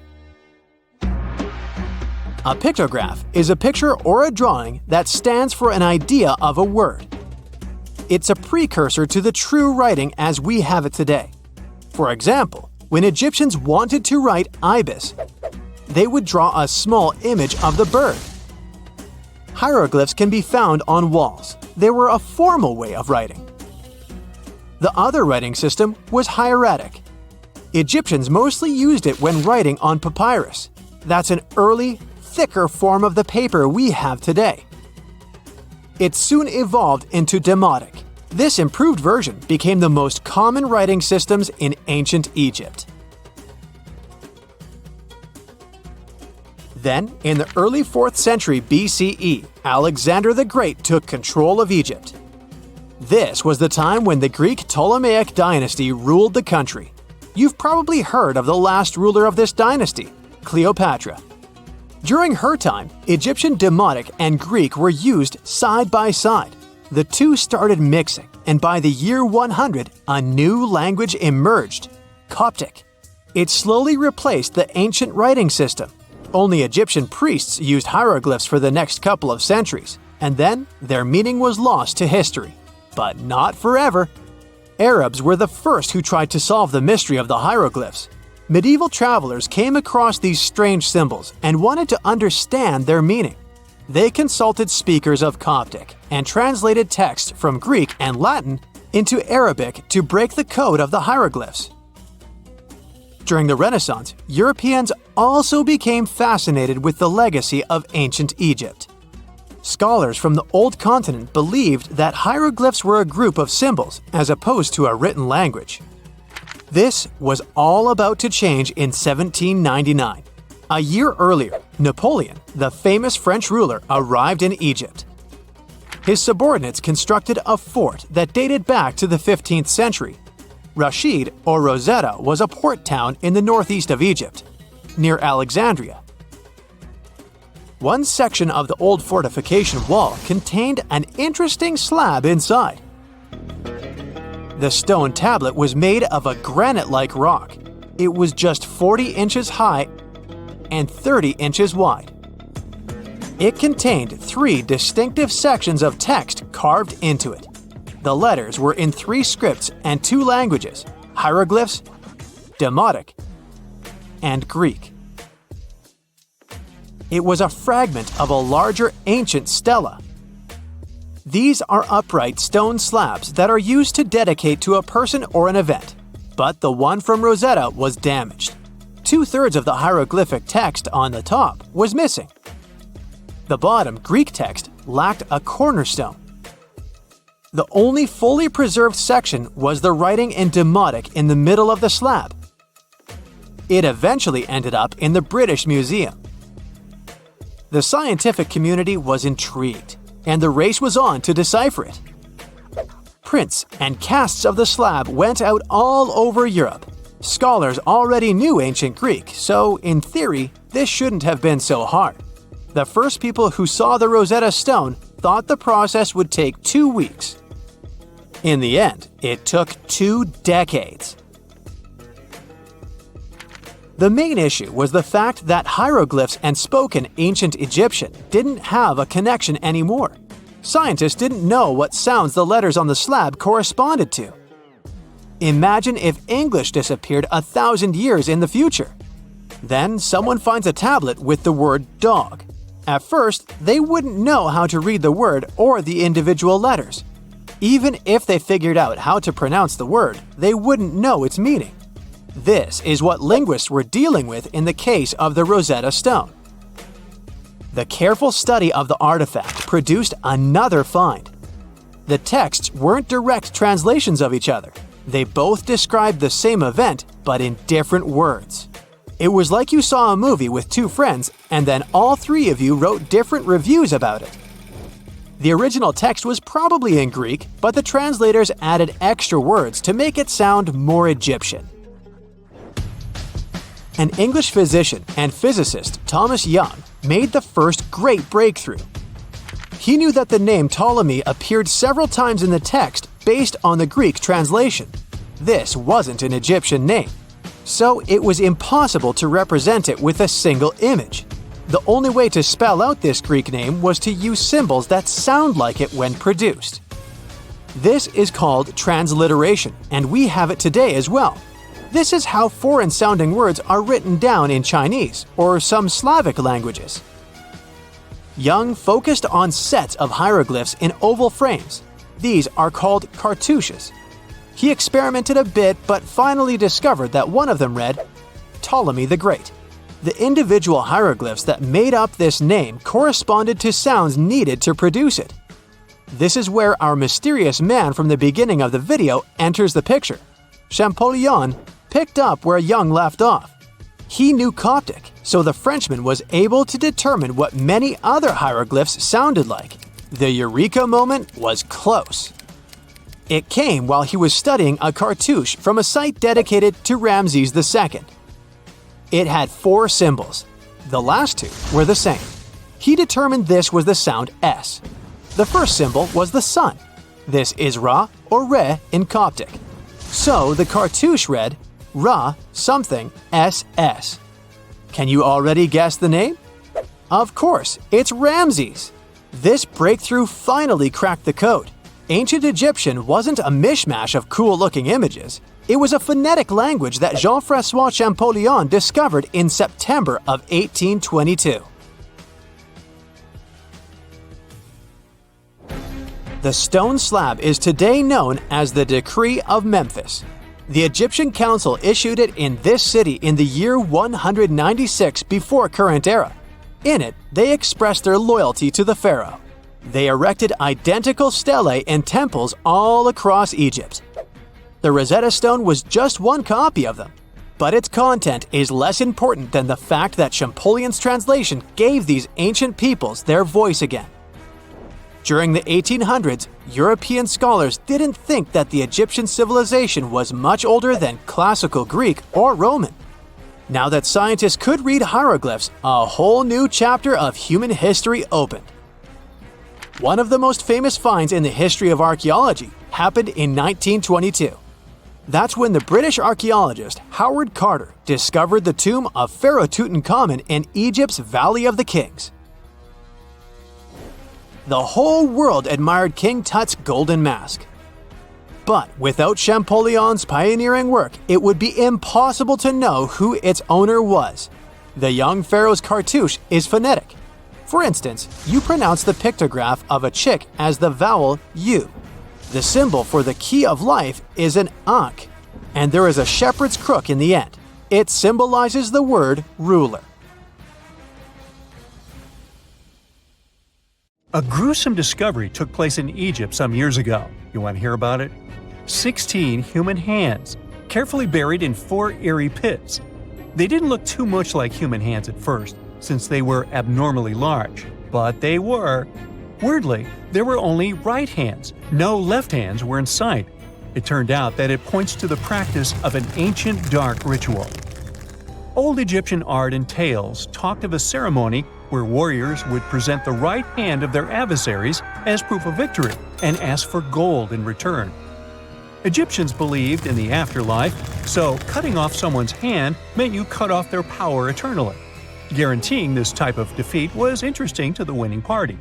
A pictograph is a picture or a drawing that stands for an idea of a word. It's a precursor to the true writing as we have it today. For example, when Egyptians wanted to write ibis, they would draw a small image of the bird. Hieroglyphs can be found on walls. They were a formal way of writing. The other writing system was hieratic. Egyptians mostly used it when writing on papyrus. That's an early, thicker form of the paper we have today. It soon evolved into Demotic. This improved version became the most common writing systems in ancient Egypt. Then, in the early 4th century BCE, Alexander the Great took control of Egypt. This was the time when the Greek Ptolemaic dynasty ruled the country. You've probably heard of the last ruler of this dynasty, Cleopatra. During her time, Egyptian Demotic and Greek were used side by side. The two started mixing, and by the year 100, a new language emerged, Coptic. It slowly replaced the ancient writing system. Only Egyptian priests used hieroglyphs for the next couple of centuries, and then their meaning was lost to history. But not forever. Arabs were the first who tried to solve the mystery of the hieroglyphs. Medieval travelers came across these strange symbols and wanted to understand their meaning. They consulted speakers of Coptic and translated text from Greek and Latin into Arabic to break the code of the hieroglyphs. During the Renaissance, Europeans also became fascinated with the legacy of ancient Egypt. Scholars from the Old Continent believed that hieroglyphs were a group of symbols as opposed to a written language. This was all about to change in 1799. A year earlier, Napoleon, the famous French ruler, arrived in Egypt. His subordinates constructed a fort that dated back to the 15th century. Rashid, or Rosetta, was a port town in the northeast of Egypt, near Alexandria. One section of the old fortification wall contained an interesting slab inside. The stone tablet was made of a granite-like rock. It was just 40 inches high and 30 inches wide. It contained 3 distinctive sections of text carved into it. The letters were in 3 scripts and 2 languages: hieroglyphs, Demotic, and Greek. It was a fragment of a larger ancient stela. These are upright stone slabs that are used to dedicate to a person or an event, but the one from Rosetta was damaged. 2/3 of the hieroglyphic text on the top was missing. The bottom Greek text lacked a cornerstone. The only fully preserved section was the writing in Demotic in the middle of the slab. It eventually ended up in the British Museum. The scientific community was intrigued, and the race was on to decipher it. Prints and casts of the slab went out all over Europe. Scholars already knew ancient Greek, so in theory, this shouldn't have been so hard. The first people who saw the Rosetta Stone thought the process would take 2 weeks. In the end, it took 2 decades. The main issue was the fact that hieroglyphs and spoken ancient Egyptian didn't have a connection anymore. Scientists didn't know what sounds the letters on the slab corresponded to. Imagine if English disappeared 1,000 years in the future. Then someone finds a tablet with the word dog. At first, they wouldn't know how to read the word or the individual letters. Even if they figured out how to pronounce the word, they wouldn't know its meaning. This is what linguists were dealing with in the case of the Rosetta Stone. The careful study of the artifact produced another find. The texts weren't direct translations of each other. They both described the same event, but in different words. It was like you saw a movie with two friends, and then all three of you wrote different reviews about it. The original text was probably in Greek, but the translators added extra words to make it sound more Egyptian. An English physician and physicist, Thomas Young, made the first great breakthrough. He knew that the name Ptolemy appeared several times in the text based on the Greek translation. This wasn't an Egyptian name, so it was impossible to represent it with a single image. The only way to spell out this Greek name was to use symbols that sound like it when produced. This is called transliteration, and we have it today as well. This is how foreign-sounding words are written down in Chinese or some Slavic languages. Young focused on sets of hieroglyphs in oval frames. These are called cartouches. He experimented a bit but finally discovered that one of them read, Ptolemy the Great. The individual hieroglyphs that made up this name corresponded to sounds needed to produce it. This is where our mysterious man from the beginning of the video enters the picture. Champollion picked up where Young left off. He knew Coptic, so the Frenchman was able to determine what many other hieroglyphs sounded like. The eureka moment was close. It came while he was studying a cartouche from a site dedicated to Ramses II. It had 4 symbols. The last 2 were the same. He determined this was the sound S. The first symbol was the sun. This is Ra or Re in Coptic. So the cartouche read Ra something SS. Can you already guess the name? Of course, it's Ramses. This breakthrough finally cracked the code. Ancient Egyptian wasn't a mishmash of cool-looking images. It was a phonetic language that Jean-François Champollion discovered in September of 1822. The stone slab is today known as the Decree of Memphis. The Egyptian Council issued it in this city in the year 196 before current era. In it, they expressed their loyalty to the pharaoh. They erected identical stelae and temples all across Egypt. The Rosetta Stone was just one copy of them, but its content is less important than the fact that Champollion's translation gave these ancient peoples their voice again. During the 1800s, European scholars didn't think that the Egyptian civilization was much older than classical Greek or Roman. Now that scientists could read hieroglyphs, a whole new chapter of human history opened. One of the most famous finds in the history of archaeology happened in 1922. That's when the British archaeologist Howard Carter discovered the tomb of Pharaoh Tutankhamun in Egypt's Valley of the Kings. The whole world admired King Tut's golden mask. But without Champollion's pioneering work, it would be impossible to know who its owner was. The young pharaoh's cartouche is phonetic. For instance, you pronounce the pictograph of a chick as the vowel U. The symbol for the key of life is an ankh, and there is a shepherd's crook in the end. It symbolizes the word ruler. A gruesome discovery took place in Egypt some years ago. You want to hear about it? 16 human hands, carefully buried in 4 eerie pits. They didn't look too much like human hands at first, since they were abnormally large, but they were. Weirdly, there were only right hands. No left hands were in sight. It turned out that it points to the practice of an ancient dark ritual. Old Egyptian art and tales talked of a ceremony where warriors would present the right hand of their adversaries as proof of victory and ask for gold in return. Egyptians believed in the afterlife, so cutting off someone's hand meant you cut off their power eternally. Guaranteeing this type of defeat was interesting to the winning party.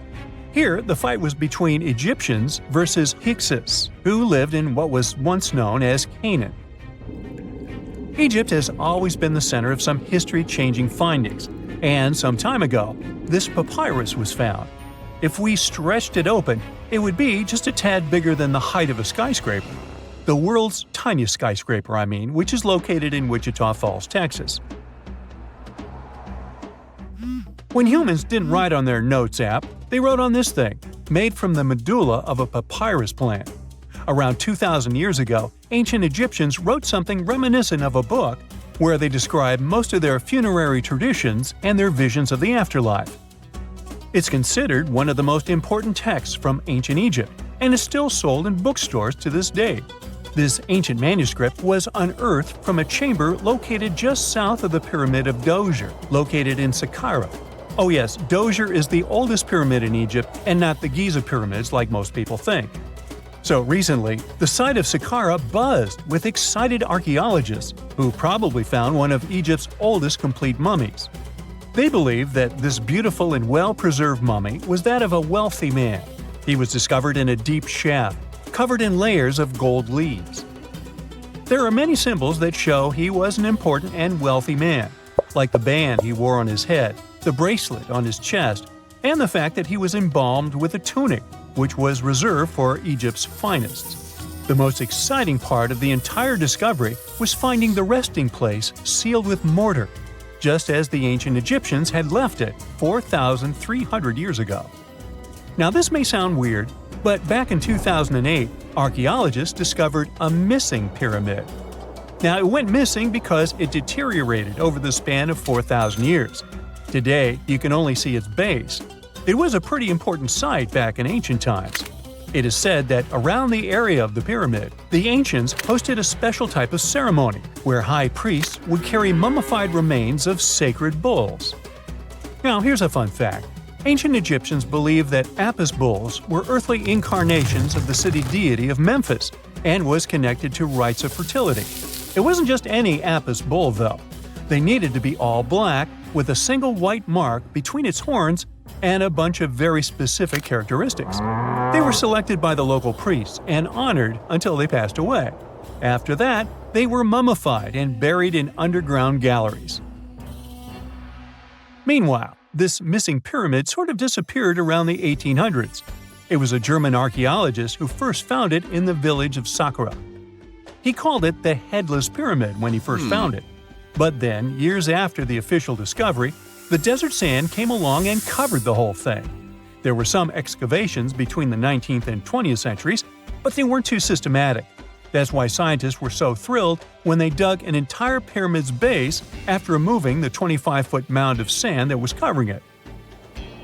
Here, the fight was between Egyptians versus Hyksos, who lived in what was once known as Canaan. Egypt has always been the center of some history-changing findings, and some time ago, this papyrus was found. If we stretched it open, it would be just a tad bigger than the height of a skyscraper. The world's tiniest skyscraper, which is located in Wichita Falls, Texas. When humans didn't write on their notes app, they wrote on this thing, made from the medulla of a papyrus plant. Around 2,000 years ago, ancient Egyptians wrote something reminiscent of a book where they describe most of their funerary traditions and their visions of the afterlife. It's considered one of the most important texts from ancient Egypt and is still sold in bookstores to this day. This ancient manuscript was unearthed from a chamber located just south of the Pyramid of Djoser, located in Sakara. Oh yes, Djoser is the oldest pyramid in Egypt and not the Giza pyramids like most people think. So recently, the site of Sakara buzzed with excited archaeologists who probably found one of Egypt's oldest complete mummies. They believe that this beautiful and well-preserved mummy was that of a wealthy man. He was discovered in a deep shaft, covered in layers of gold leaves. There are many symbols that show he was an important and wealthy man, like the band he wore on his head, the bracelet on his chest, and the fact that he was embalmed with a tunic, which was reserved for Egypt's finest. The most exciting part of the entire discovery was finding the resting place sealed with mortar, just as the ancient Egyptians had left it 4,300 years ago. Now this may sound weird, but back in 2008, archaeologists discovered a missing pyramid. Now it went missing because it deteriorated over the span of 4,000 years. Today, you can only see its base. It was a pretty important site back in ancient times. It is said that around the area of the pyramid, the ancients hosted a special type of ceremony where high priests would carry mummified remains of sacred bulls. Now here's a fun fact. Ancient Egyptians believed that Apis bulls were earthly incarnations of the city deity of Memphis and was connected to rites of fertility. It wasn't just any Apis bull though. They needed to be all black with a single white mark between its horns and a bunch of very specific characteristics. They were selected by the local priests and honored until they passed away. After that, they were mummified and buried in underground galleries. Meanwhile, this missing pyramid sort of disappeared around the 1800s. It was a German archaeologist who first found it in the village of Sakara. He called it the Headless Pyramid when he first found it. But then, years after the official discovery, the desert sand came along and covered the whole thing. There were some excavations between the 19th and 20th centuries, but they weren't too systematic. That's why scientists were so thrilled when they dug an entire pyramid's base after removing the 25-foot mound of sand that was covering it.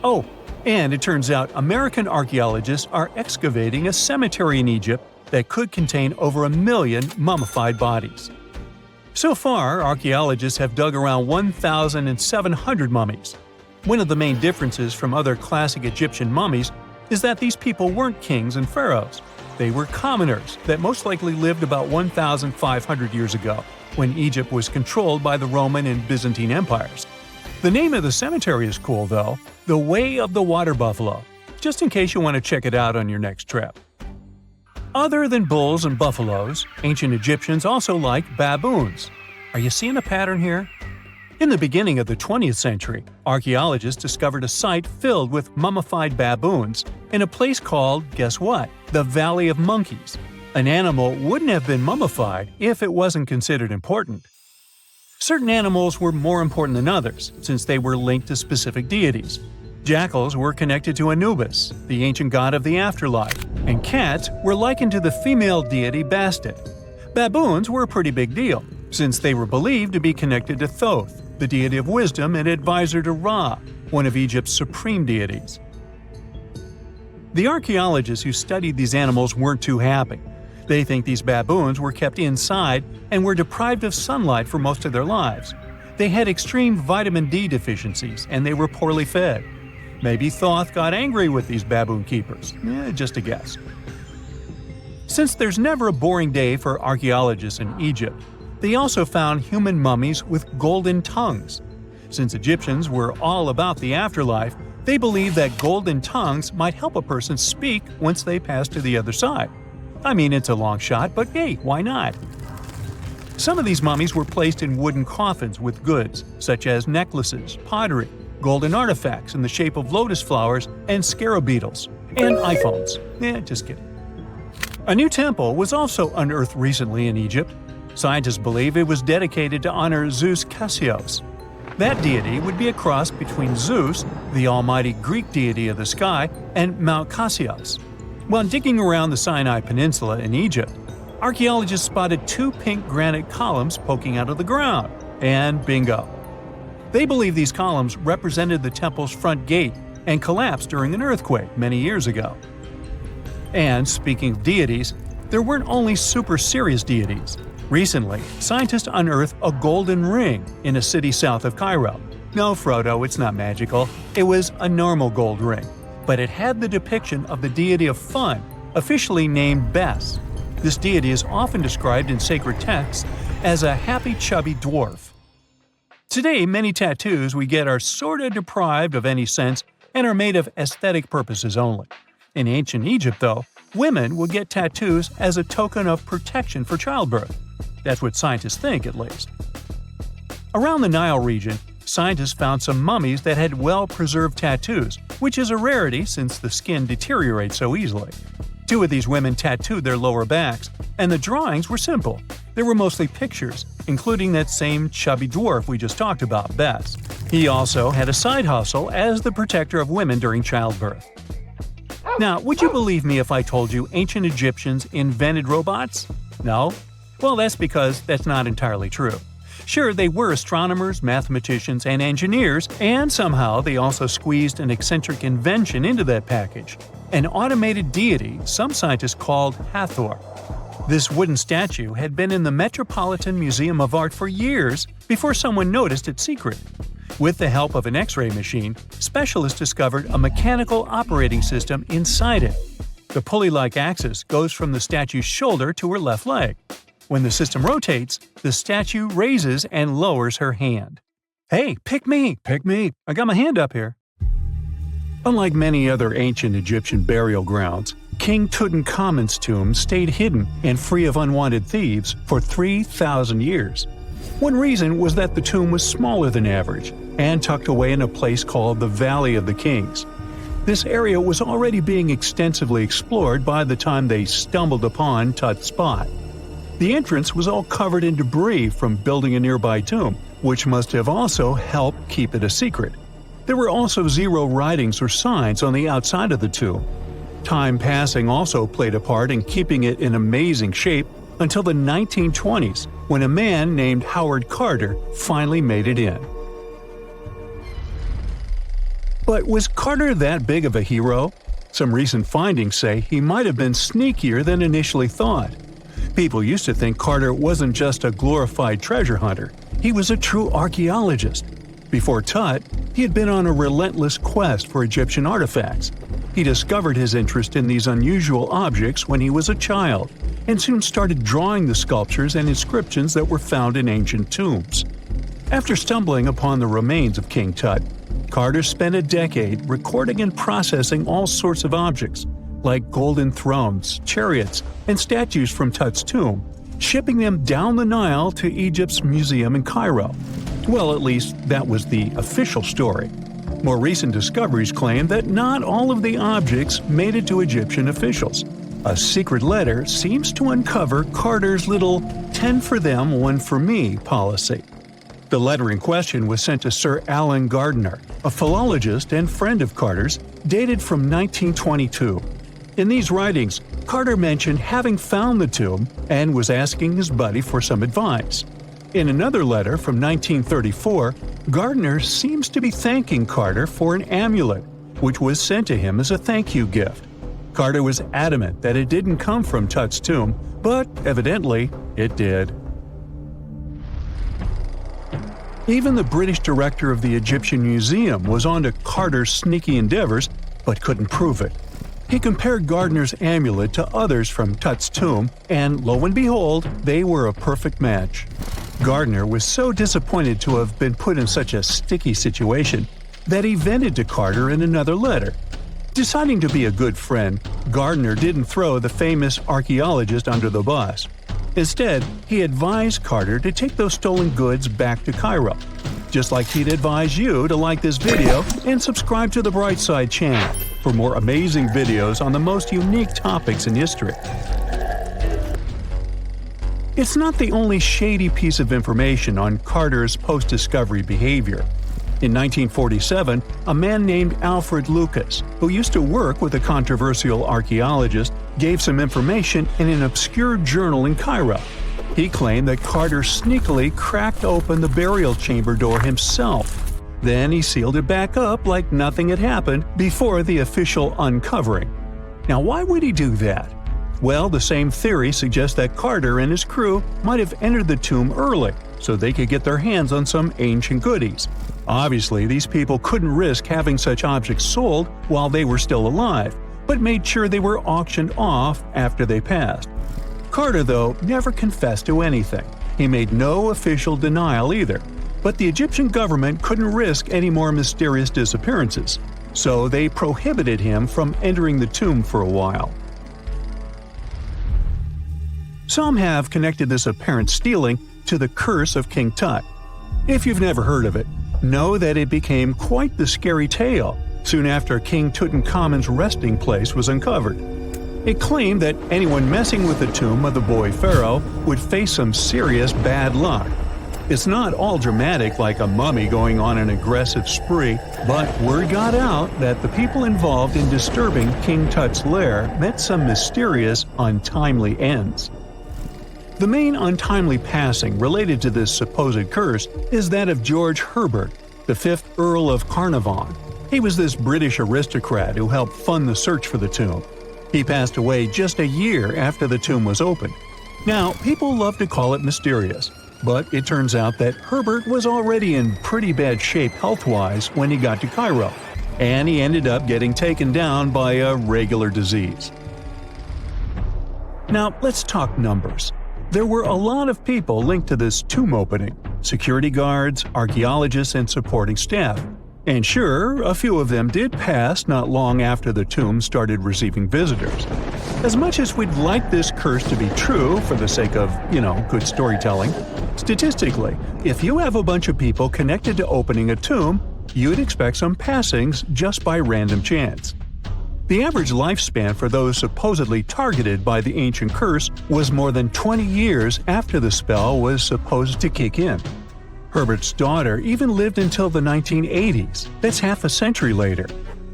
Oh, and it turns out American archaeologists are excavating a cemetery in Egypt that could contain over 1 million mummified bodies. So far, archaeologists have dug around 1,700 mummies. One of the main differences from other classic Egyptian mummies is that these people weren't kings and pharaohs. They were commoners that most likely lived about 1,500 years ago, when Egypt was controlled by the Roman and Byzantine empires. The name of the cemetery is cool though, the Way of the Water Buffalo, just in case you want to check it out on your next trip. Other than bulls and buffaloes, ancient Egyptians also liked baboons. Are you seeing a pattern here? In the beginning of the 20th century, archaeologists discovered a site filled with mummified baboons in a place called, guess what? The Valley of Monkeys. An animal wouldn't have been mummified if it wasn't considered important. Certain animals were more important than others, since they were linked to specific deities. Jackals were connected to Anubis, the ancient god of the afterlife, and cats were likened to the female deity Bastet. Baboons were a pretty big deal, since they were believed to be connected to Thoth, the deity of wisdom and advisor to Ra, one of Egypt's supreme deities. The archaeologists who studied these animals weren't too happy. They think these baboons were kept inside and were deprived of sunlight for most of their lives. They had extreme vitamin D deficiencies and they were poorly fed. Maybe Thoth got angry with these baboon keepers. Just a guess. Since there's never a boring day for archaeologists in Egypt, they also found human mummies with golden tongues. Since Egyptians were all about the afterlife, they believed that golden tongues might help a person speak once they pass to the other side. I mean, it's a long shot, but hey, why not? Some of these mummies were placed in wooden coffins with goods, such as necklaces, pottery, golden artifacts in the shape of lotus flowers and scarab beetles, and iPhones. Just kidding. A new temple was also unearthed recently in Egypt. Scientists believe it was dedicated to honor Zeus-Casios. That deity would be a cross between Zeus, the almighty Greek deity of the sky, and Mount Casios. While digging around the Sinai Peninsula in Egypt, archaeologists spotted 2 pink granite columns poking out of the ground, and bingo. They believe these columns represented the temple's front gate and collapsed during an earthquake many years ago. And speaking of deities, there weren't only super serious deities. Recently, scientists unearthed a golden ring in a city south of Cairo. No, Frodo, it's not magical. It was a normal gold ring, but it had the depiction of the deity of fun, officially named Bes. This deity is often described in sacred texts as a happy chubby dwarf. Today, many tattoos we get are sorta deprived of any sense and are made of aesthetic purposes only. In ancient Egypt, though, women would get tattoos as a token of protection for childbirth. That's what scientists think, at least. Around the Nile region, scientists found some mummies that had well-preserved tattoos, which is a rarity since the skin deteriorates so easily. 2 of these women tattooed their lower backs, and the drawings were simple. They were mostly pictures, including that same chubby dwarf we just talked about, Bes. He also had a side hustle as the protector of women during childbirth. Now, would you believe me if I told you ancient Egyptians invented robots? No? Well, that's because that's not entirely true. Sure, they were astronomers, mathematicians, and engineers, and somehow they also squeezed an eccentric invention into that package – an automated deity some scientists called Hathor. This wooden statue had been in the Metropolitan Museum of Art for years before someone noticed its secret. With the help of an X-ray machine, specialists discovered a mechanical operating system inside it. The pulley-like axis goes from the statue's shoulder to her left leg. When the system rotates, the statue raises and lowers her hand. Hey, pick me! I got my hand up here. Unlike many other ancient Egyptian burial grounds, King Tutankhamun's tomb stayed hidden and free of unwanted thieves for 3,000 years. One reason was that the tomb was smaller than average and tucked away in a place called the Valley of the Kings. This area was already being extensively explored by the time they stumbled upon Tut's spot. The entrance was all covered in debris from building a nearby tomb, which must have also helped keep it a secret. There were also 0 writings or signs on the outside of the tomb. Time passing also played a part in keeping it in amazing shape until the 1920s, when a man named Howard Carter finally made it in. But was Carter that big of a hero? Some recent findings say he might have been sneakier than initially thought. People used to think Carter wasn't just a glorified treasure hunter, he was a true archaeologist. Before Tut, he had been on a relentless quest for Egyptian artifacts. He discovered his interest in these unusual objects when he was a child, and soon started drawing the sculptures and inscriptions that were found in ancient tombs. After stumbling upon the remains of King Tut, Carter spent a decade recording and processing all sorts of objects, like golden thrones, chariots, and statues from Tut's tomb, shipping them down the Nile to Egypt's museum in Cairo. Well, at least that was the official story. More recent discoveries claim that not all of the objects made it to Egyptian officials. A secret letter seems to uncover Carter's little 10 for them, 1 for me policy. The letter in question was sent to Sir Alan Gardiner, a philologist and friend of Carter's, dated from 1922. In these writings, Carter mentioned having found the tomb and was asking his buddy for some advice. In another letter from 1934, Gardiner seems to be thanking Carter for an amulet, which was sent to him as a thank you gift. Carter was adamant that it didn't come from Tut's tomb, but evidently it did. Even the British director of the Egyptian Museum was onto Carter's sneaky endeavors, but couldn't prove it. He compared Gardiner's amulet to others from Tut's tomb, and lo and behold, they were a perfect match. Gardiner was so disappointed to have been put in such a sticky situation that he vented to Carter in another letter. Deciding to be a good friend, Gardiner didn't throw the famous archaeologist under the bus. Instead, he advised Carter to take those stolen goods back to Cairo, just like he'd advise you to like this video and subscribe to the Brightside channel for more amazing videos on the most unique topics in history. It's not the only shady piece of information on Carter's post-discovery behavior. In 1947, a man named Alfred Lucas, who used to work with a controversial archaeologist, gave some information in an obscure journal in Cairo. He claimed that Carter sneakily cracked open the burial chamber door himself. Then he sealed it back up like nothing had happened before the official uncovering. Now, why would he do that? Well, the same theory suggests that Carter and his crew might have entered the tomb early so they could get their hands on some ancient goodies. Obviously, these people couldn't risk having such objects sold while they were still alive, but made sure they were auctioned off after they passed. Carter, though, never confessed to anything. He made no official denial either, but the Egyptian government couldn't risk any more mysterious disappearances, so they prohibited him from entering the tomb for a while. Some have connected this apparent stealing to the curse of King Tut. If you've never heard of it, know that it became quite the scary tale soon after King Tutankhamun's resting place was uncovered. It claimed that anyone messing with the tomb of the boy Pharaoh would face some serious bad luck. It's not all dramatic like a mummy going on an aggressive spree, but word got out that the people involved in disturbing King Tut's lair met some mysterious, untimely ends. The main untimely passing related to this supposed curse is that of George Herbert, the 5th Earl of Carnarvon. He was this British aristocrat who helped fund the search for the tomb. He passed away just a year after the tomb was opened. Now, people love to call it mysterious, but it turns out that Herbert was already in pretty bad shape health-wise when he got to Cairo, and he ended up getting taken down by a regular disease. Now, let's talk numbers. There were a lot of people linked to this tomb opening – security guards, archaeologists, and supporting staff. And sure, a few of them did pass not long after the tomb started receiving visitors. As much as we'd like this curse to be true for the sake of, good storytelling, statistically, if you have a bunch of people connected to opening a tomb, you'd expect some passings just by random chance. The average lifespan for those supposedly targeted by the ancient curse was more than 20 years after the spell was supposed to kick in. Herbert's daughter even lived until the 1980s, that's half a century later.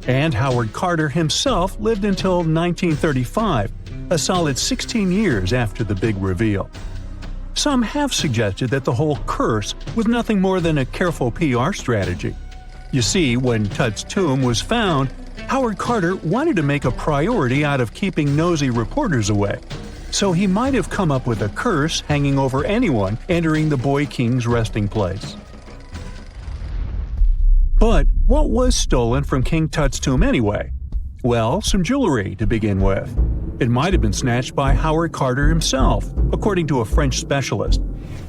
And Howard Carter himself lived until 1935, a solid 16 years after the big reveal. Some have suggested that the whole curse was nothing more than a careful PR strategy. You see, when Tut's tomb was found, Howard Carter wanted to make a priority out of keeping nosy reporters away. So he might have come up with a curse hanging over anyone entering the boy king's resting place. But what was stolen from King Tut's tomb anyway? Well, some jewelry to begin with. It might have been snatched by Howard Carter himself, according to a French specialist.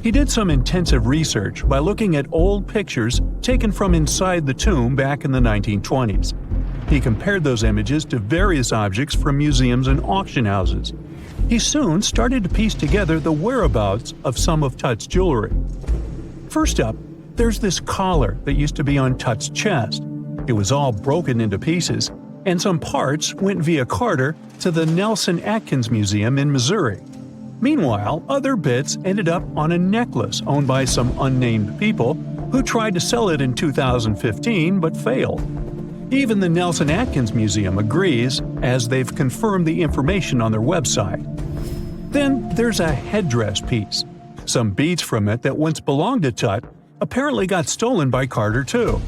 He did some intensive research by looking at old pictures taken from inside the tomb back in the 1920s. He compared those images to various objects from museums and auction houses. He soon started to piece together the whereabouts of some of Tut's jewelry. First up, there's this collar that used to be on Tut's chest. It was all broken into pieces, and some parts went via Carter to the Nelson Atkins Museum in Missouri. Meanwhile, other bits ended up on a necklace owned by some unnamed people who tried to sell it in 2015 but failed. Even the Nelson Atkins Museum agrees, as they've confirmed the information on their website. Then there's a headdress piece. Some beads from it that once belonged to Tut apparently got stolen by Carter too.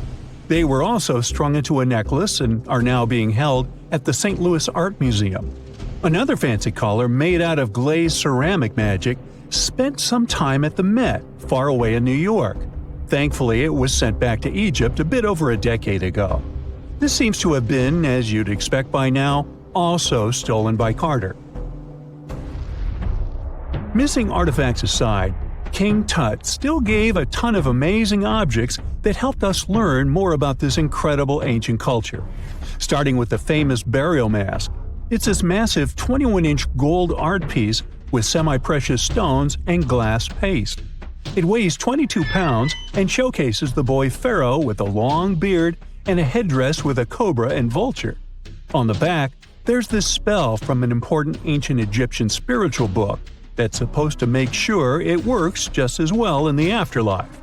They were also strung into a necklace and are now being held at the St. Louis Art Museum. Another fancy collar made out of glazed ceramic magic spent some time at the Met, far away in New York. Thankfully, it was sent back to Egypt a bit over a decade ago. This seems to have been, as you'd expect by now, also stolen by Carter. Missing artifacts aside, King Tut still gave a ton of amazing objects that helped us learn more about this incredible ancient culture. Starting with the famous burial mask. It's this massive 21-inch gold art piece with semi-precious stones and glass paste. It weighs 22 pounds and showcases the boy Pharaoh with a long beard and a headdress with a cobra and vulture. On the back, there's this spell from an important ancient Egyptian spiritual book that's supposed to make sure it works just as well in the afterlife.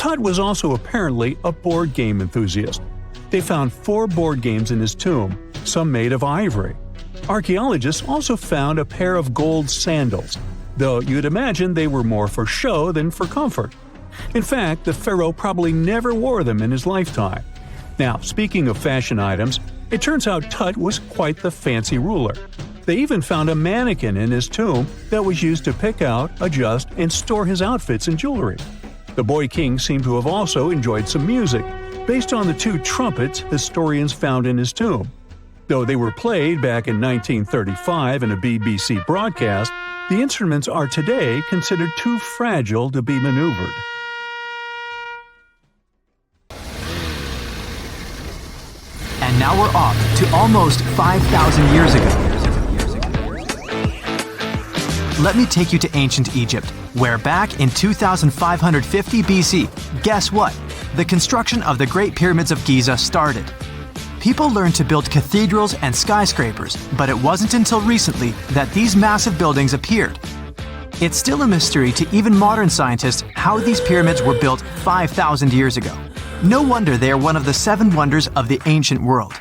Tut was also apparently a board game enthusiast. They found 4 board games in his tomb, some made of ivory. Archaeologists also found a pair of gold sandals, though you'd imagine they were more for show than for comfort. In fact, the pharaoh probably never wore them in his lifetime. Now, speaking of fashion items, it turns out Tut was quite the fancy ruler. They even found a mannequin in his tomb that was used to pick out, adjust, and store his outfits and jewelry. The boy king seemed to have also enjoyed some music, based on the 2 trumpets historians found in his tomb. Though they were played back in 1935 in a BBC broadcast, the instruments are today considered too fragile to be maneuvered. And now we're off to almost 5,000 years ago. Let me take you to ancient Egypt, where back in 2550 BC, guess what? The construction of the Great Pyramids of Giza started. People learned to build cathedrals and skyscrapers, but it wasn't until recently that these massive buildings appeared. It's still a mystery to even modern scientists how these pyramids were built 5,000 years ago. No wonder they are one of the 7 wonders of the ancient world.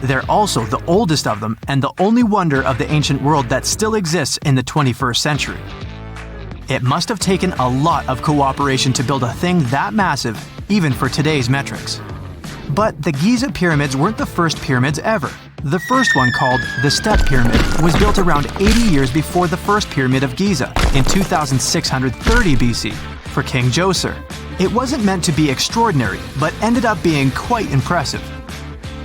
They're also the oldest of them and the only wonder of the ancient world that still exists in the 21st century. It must have taken a lot of cooperation to build a thing that massive, even for today's metrics. But the Giza pyramids weren't the first pyramids ever. The first one, called the Tut Pyramid, was built around 80 years before the first Pyramid of Giza in 2630 BC for King Djoser. It wasn't meant to be extraordinary, but ended up being quite impressive.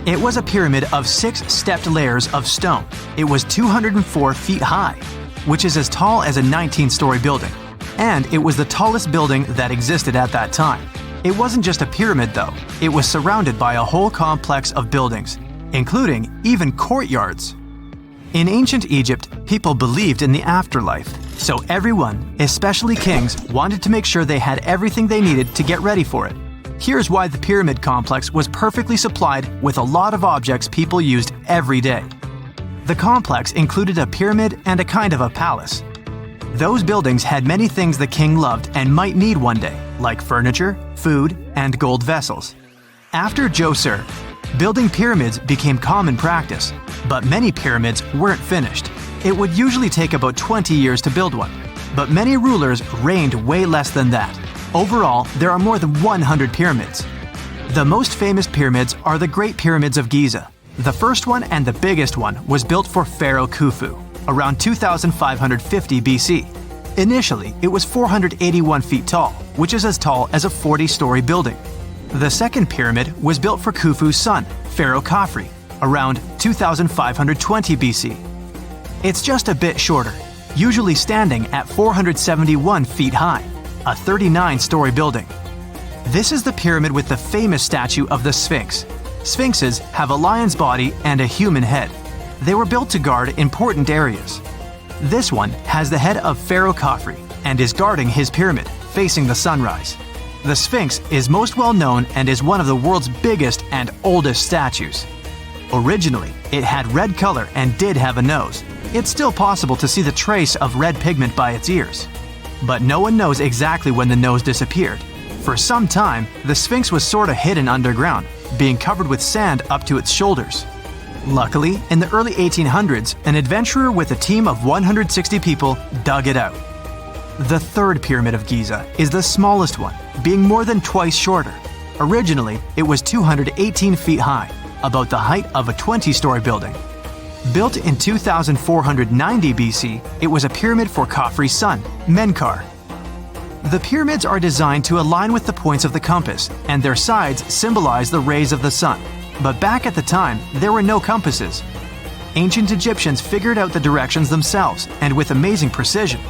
It was a pyramid of 6 stepped layers of stone. It was 204 feet high, which is as tall as a 19-story building. And it was the tallest building that existed at that time. It wasn't just a pyramid though, it was surrounded by a whole complex of buildings, including even courtyards. In ancient Egypt, people believed in the afterlife, so everyone, especially kings, wanted to make sure they had everything they needed to get ready for it. Here's why the pyramid complex was perfectly supplied with a lot of objects people used every day. The complex included a pyramid and a kind of a palace. Those buildings had many things the king loved and might need one day, like furniture, food, and gold vessels. After Djoser, building pyramids became common practice, but many pyramids weren't finished. It would usually take about 20 years to build one, but many rulers reigned way less than that. Overall, there are more than 100 pyramids. The most famous pyramids are the Great Pyramids of Giza. The first one and the biggest one was built for Pharaoh Khufu, around 2550 BC. Initially, it was 481 feet tall, which is as tall as a 40-story building. The second pyramid was built for Khufu's son, Pharaoh Khafre, around 2520 BC. It's just a bit shorter, usually standing at 471 feet high, a 39-story building. This is the pyramid with the famous statue of the Sphinx. Sphinxes have a lion's body and a human head. They were built to guard important areas. This one has the head of Pharaoh Khafre and is guarding his pyramid, facing the sunrise. The Sphinx is most well known and is one of the world's biggest and oldest statues. Originally, it had red color and did have a nose. It's still possible to see the trace of red pigment by its ears. But no one knows exactly when the nose disappeared. For some time, the Sphinx was sort of hidden underground, being covered with sand up to its shoulders. Luckily, in the early 1800s, an adventurer with a team of 160 people dug it out. The third Pyramid of Giza is the smallest one, being more than twice shorter. Originally, it was 218 feet high, about the height of a 20-story building. Built in 2490 BC, it was a pyramid for Khafre's son, Menkaure. The pyramids are designed to align with the points of the compass, and their sides symbolize the rays of the sun. But back at the time, there were no compasses. Ancient Egyptians figured out the directions themselves, and with amazing precision.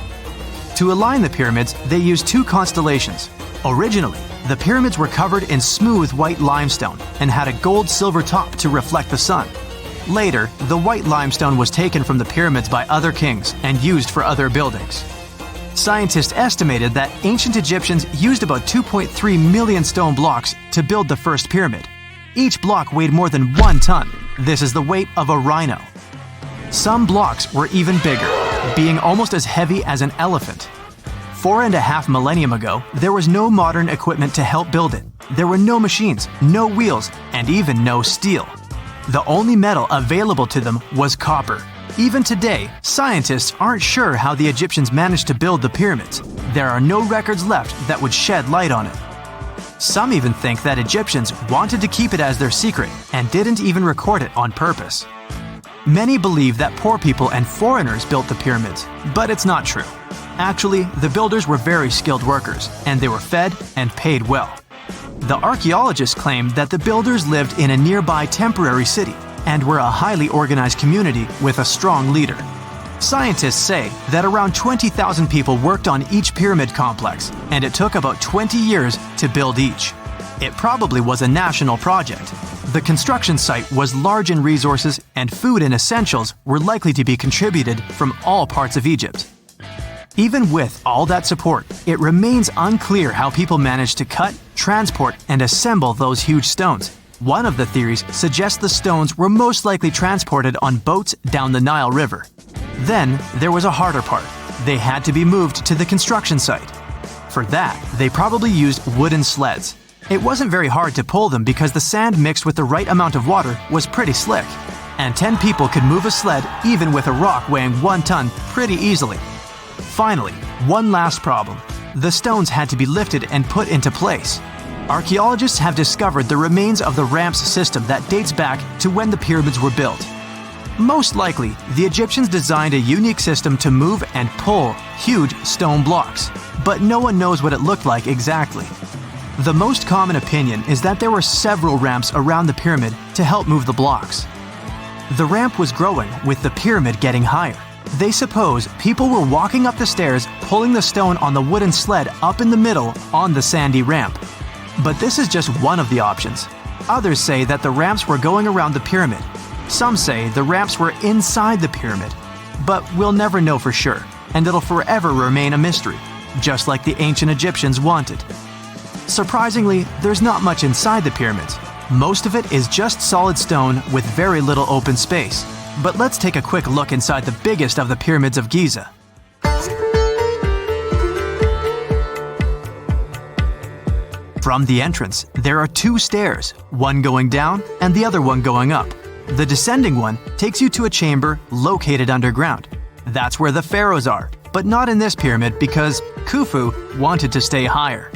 To align the pyramids, they used 2 constellations. Originally, the pyramids were covered in smooth white limestone and had a gold-silver top to reflect the sun. Later, the white limestone was taken from the pyramids by other kings and used for other buildings. Scientists estimated that ancient Egyptians used about 2.3 million stone blocks to build the first pyramid. Each block weighed more than 1 ton. This is the weight of a rhino. Some blocks were even bigger, being almost as heavy as an elephant. 4.5 millennium ago, there was no modern equipment to help build it. There were no machines, no wheels, and even no steel. The only metal available to them was copper. Even today, scientists aren't sure how the Egyptians managed to build the pyramids. There are no records left that would shed light on it. Some even think that Egyptians wanted to keep it as their secret and didn't even record it on purpose. Many believe that poor people and foreigners built the pyramids, but it's not true. Actually, the builders were very skilled workers, and they were fed and paid well. The archaeologists claim that the builders lived in a nearby temporary city and were a highly organized community with a strong leader. Scientists say that around 20,000 people worked on each pyramid complex, and it took about 20 years to build each. It probably was a national project. The construction site was large in resources, and food and essentials were likely to be contributed from all parts of Egypt. Even with all that support, it remains unclear how people managed to cut, transport, and assemble those huge stones. One of the theories suggests the stones were most likely transported on boats down the Nile River. Then, there was a harder part. They had to be moved to the construction site. For that, they probably used wooden sleds. It wasn't very hard to pull them because the sand mixed with the right amount of water was pretty slick. And 10 people could move a sled even with a rock weighing 1 ton pretty easily. Finally, one last problem. The stones had to be lifted and put into place. Archaeologists have discovered the remains of the ramps system that dates back to when the pyramids were built. Most likely, the Egyptians designed a unique system to move and pull huge stone blocks, but no one knows what it looked like exactly. The most common opinion is that there were several ramps around the pyramid to help move the blocks. The ramp was growing with the pyramid getting higher. They suppose people were walking up the stairs, pulling the stone on the wooden sled up in the middle on the sandy ramp. But this is just one of the options. Others say that the ramps were going around the pyramid. Some say the ramps were inside the pyramid. But we'll never know for sure, and it'll forever remain a mystery, just like the ancient Egyptians wanted. Surprisingly, there's not much inside the pyramids. Most of it is just solid stone with very little open space. But let's take a quick look inside the biggest of the pyramids of Giza. From the entrance, there are 2 stairs, one going down and the other one going up. The descending one takes you to a chamber located underground. That's where the pharaohs are, but not in this pyramid because Khufu wanted to stay higher.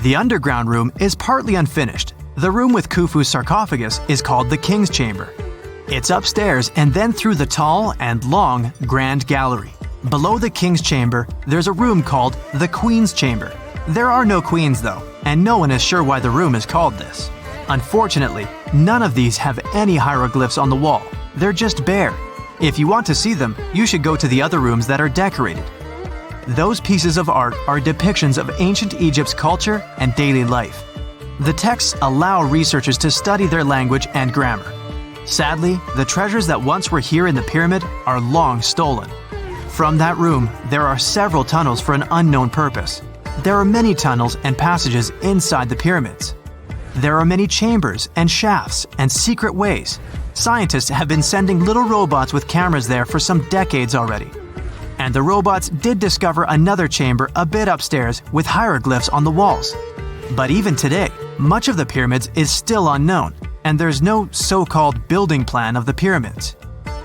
The underground room is partly unfinished. The room with Khufu's sarcophagus is called the King's Chamber. It's upstairs and then through the tall and long Grand Gallery. Below the King's Chamber, there's a room called the Queen's Chamber. There are no queens though, and no one is sure why the room is called this. Unfortunately, none of these have any hieroglyphs on the wall. They're just bare. If you want to see them, you should go to the other rooms that are decorated. Those pieces of art are depictions of ancient Egypt's culture and daily life. The texts allow researchers to study their language and grammar. Sadly, the treasures that once were here in the pyramid are long stolen. From that room, there are several tunnels for an unknown purpose. There are many tunnels and passages inside the pyramids. There are many chambers and shafts and secret ways. Scientists have been sending little robots with cameras there for some decades already. And the robots did discover another chamber a bit upstairs with hieroglyphs on the walls. But even today, much of the pyramids is still unknown, and there's no so-called building plan of the pyramids.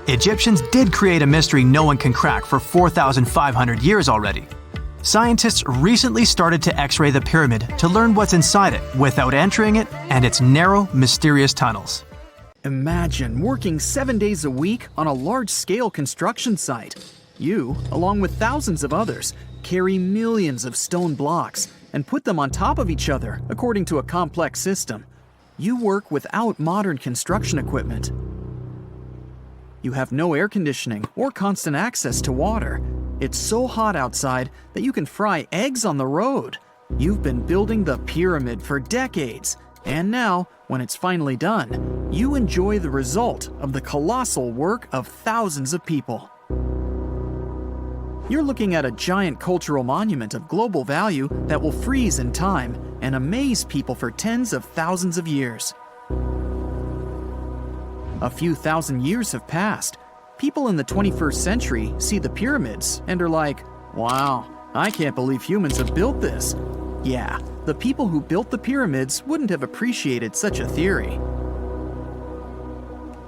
Egyptians did create a mystery no one can crack for 4,500 years already. Scientists recently started to X-ray the pyramid to learn what's inside it without entering it and its narrow, mysterious tunnels. Imagine working 7 days a week on a large-scale construction site. You, along with thousands of others, carry millions of stone blocks and put them on top of each other according to a complex system. You work without modern construction equipment. You have no air conditioning or constant access to water. It's so hot outside that you can fry eggs on the road. You've been building the pyramid for decades, and now, when it's finally done, you enjoy the result of the colossal work of thousands of people. You're looking at a giant cultural monument of global value that will freeze in time and amaze people for tens of thousands of years. A few thousand years have passed. People in the 21st century see the pyramids and are like, wow, I can't believe humans have built this. Yeah, the people who built the pyramids wouldn't have appreciated such a theory.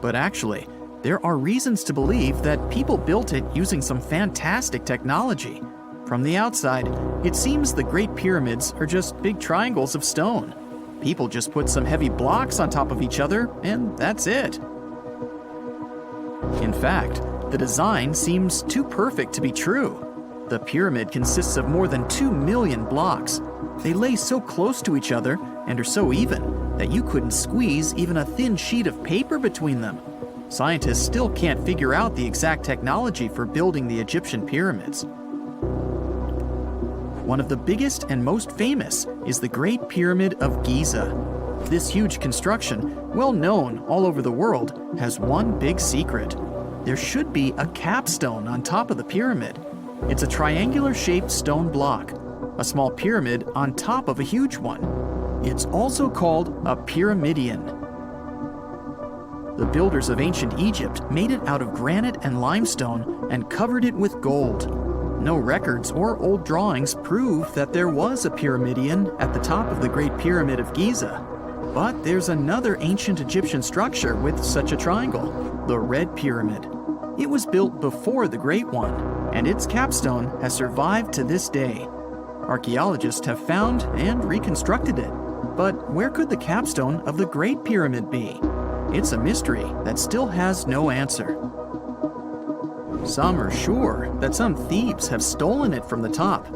But actually, there are reasons to believe that people built it using some fantastic technology. From the outside, it seems the Great Pyramids are just big triangles of stone. People just put some heavy blocks on top of each other, and that's it. In fact, the design seems too perfect to be true. The pyramid consists of more than 2 million blocks. They lay so close to each other and are so even that you couldn't squeeze even a thin sheet of paper between them. Scientists still can't figure out the exact technology for building the Egyptian pyramids. One of the biggest and most famous is the Great Pyramid of Giza. This huge construction, well known all over the world, has one big secret. There should be a capstone on top of the pyramid. It's a triangular-shaped stone block, a small pyramid on top of a huge one. It's also called a pyramidion. The builders of ancient Egypt made it out of granite and limestone and covered it with gold. No records or old drawings prove that there was a pyramidion at the top of the Great Pyramid of Giza. But there's another ancient Egyptian structure with such a triangle, the Red Pyramid. It was built before the Great One, and its capstone has survived to this day. Archaeologists have found and reconstructed it. But where could the capstone of the Great Pyramid be? It's a mystery that still has no answer. Some are sure that some thieves have stolen it from the top.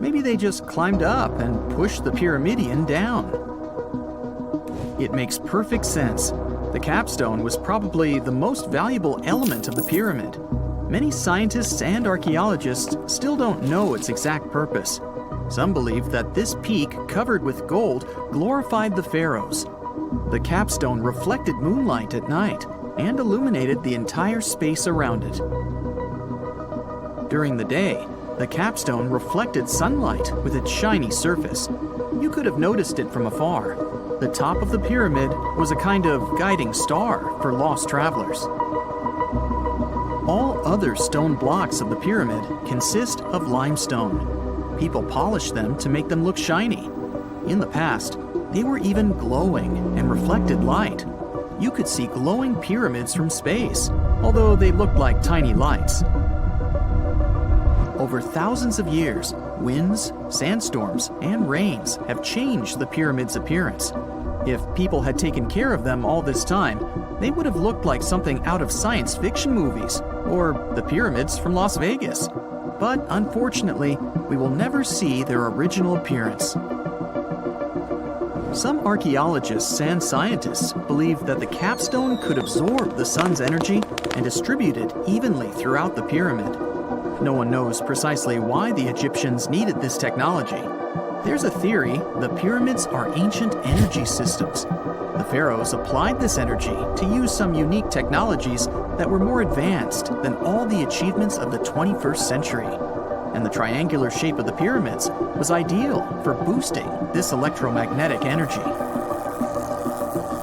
Maybe they just climbed up and pushed the pyramidion down. It makes perfect sense. The capstone was probably the most valuable element of the pyramid. Many scientists and archaeologists still don't know its exact purpose. Some believe that this peak covered with gold glorified the pharaohs. The capstone reflected moonlight at night and illuminated the entire space around it. During the day, the capstone reflected sunlight with its shiny surface. You could have noticed it from afar. The top of the pyramid was a kind of guiding star for lost travelers. All other stone blocks of the pyramid consist of limestone. People polished them to make them look shiny. In the past, they were even glowing and reflected light. You could see glowing pyramids from space, although they looked like tiny lights. Over thousands of years, winds, sandstorms, and rains have changed the pyramid's appearance. If people had taken care of them all this time, they would have looked like something out of science fiction movies, or the pyramids from Las Vegas. But unfortunately, we will never see their original appearance. Some archaeologists and scientists believe that the capstone could absorb the sun's energy and distribute it evenly throughout the pyramid. No one knows precisely why the Egyptians needed this technology. There's a theory the pyramids are ancient energy systems. The pharaohs applied this energy to use some unique technologies that were more advanced than all the achievements of the 21st century. And the triangular shape of the pyramids was ideal for boosting this electromagnetic energy.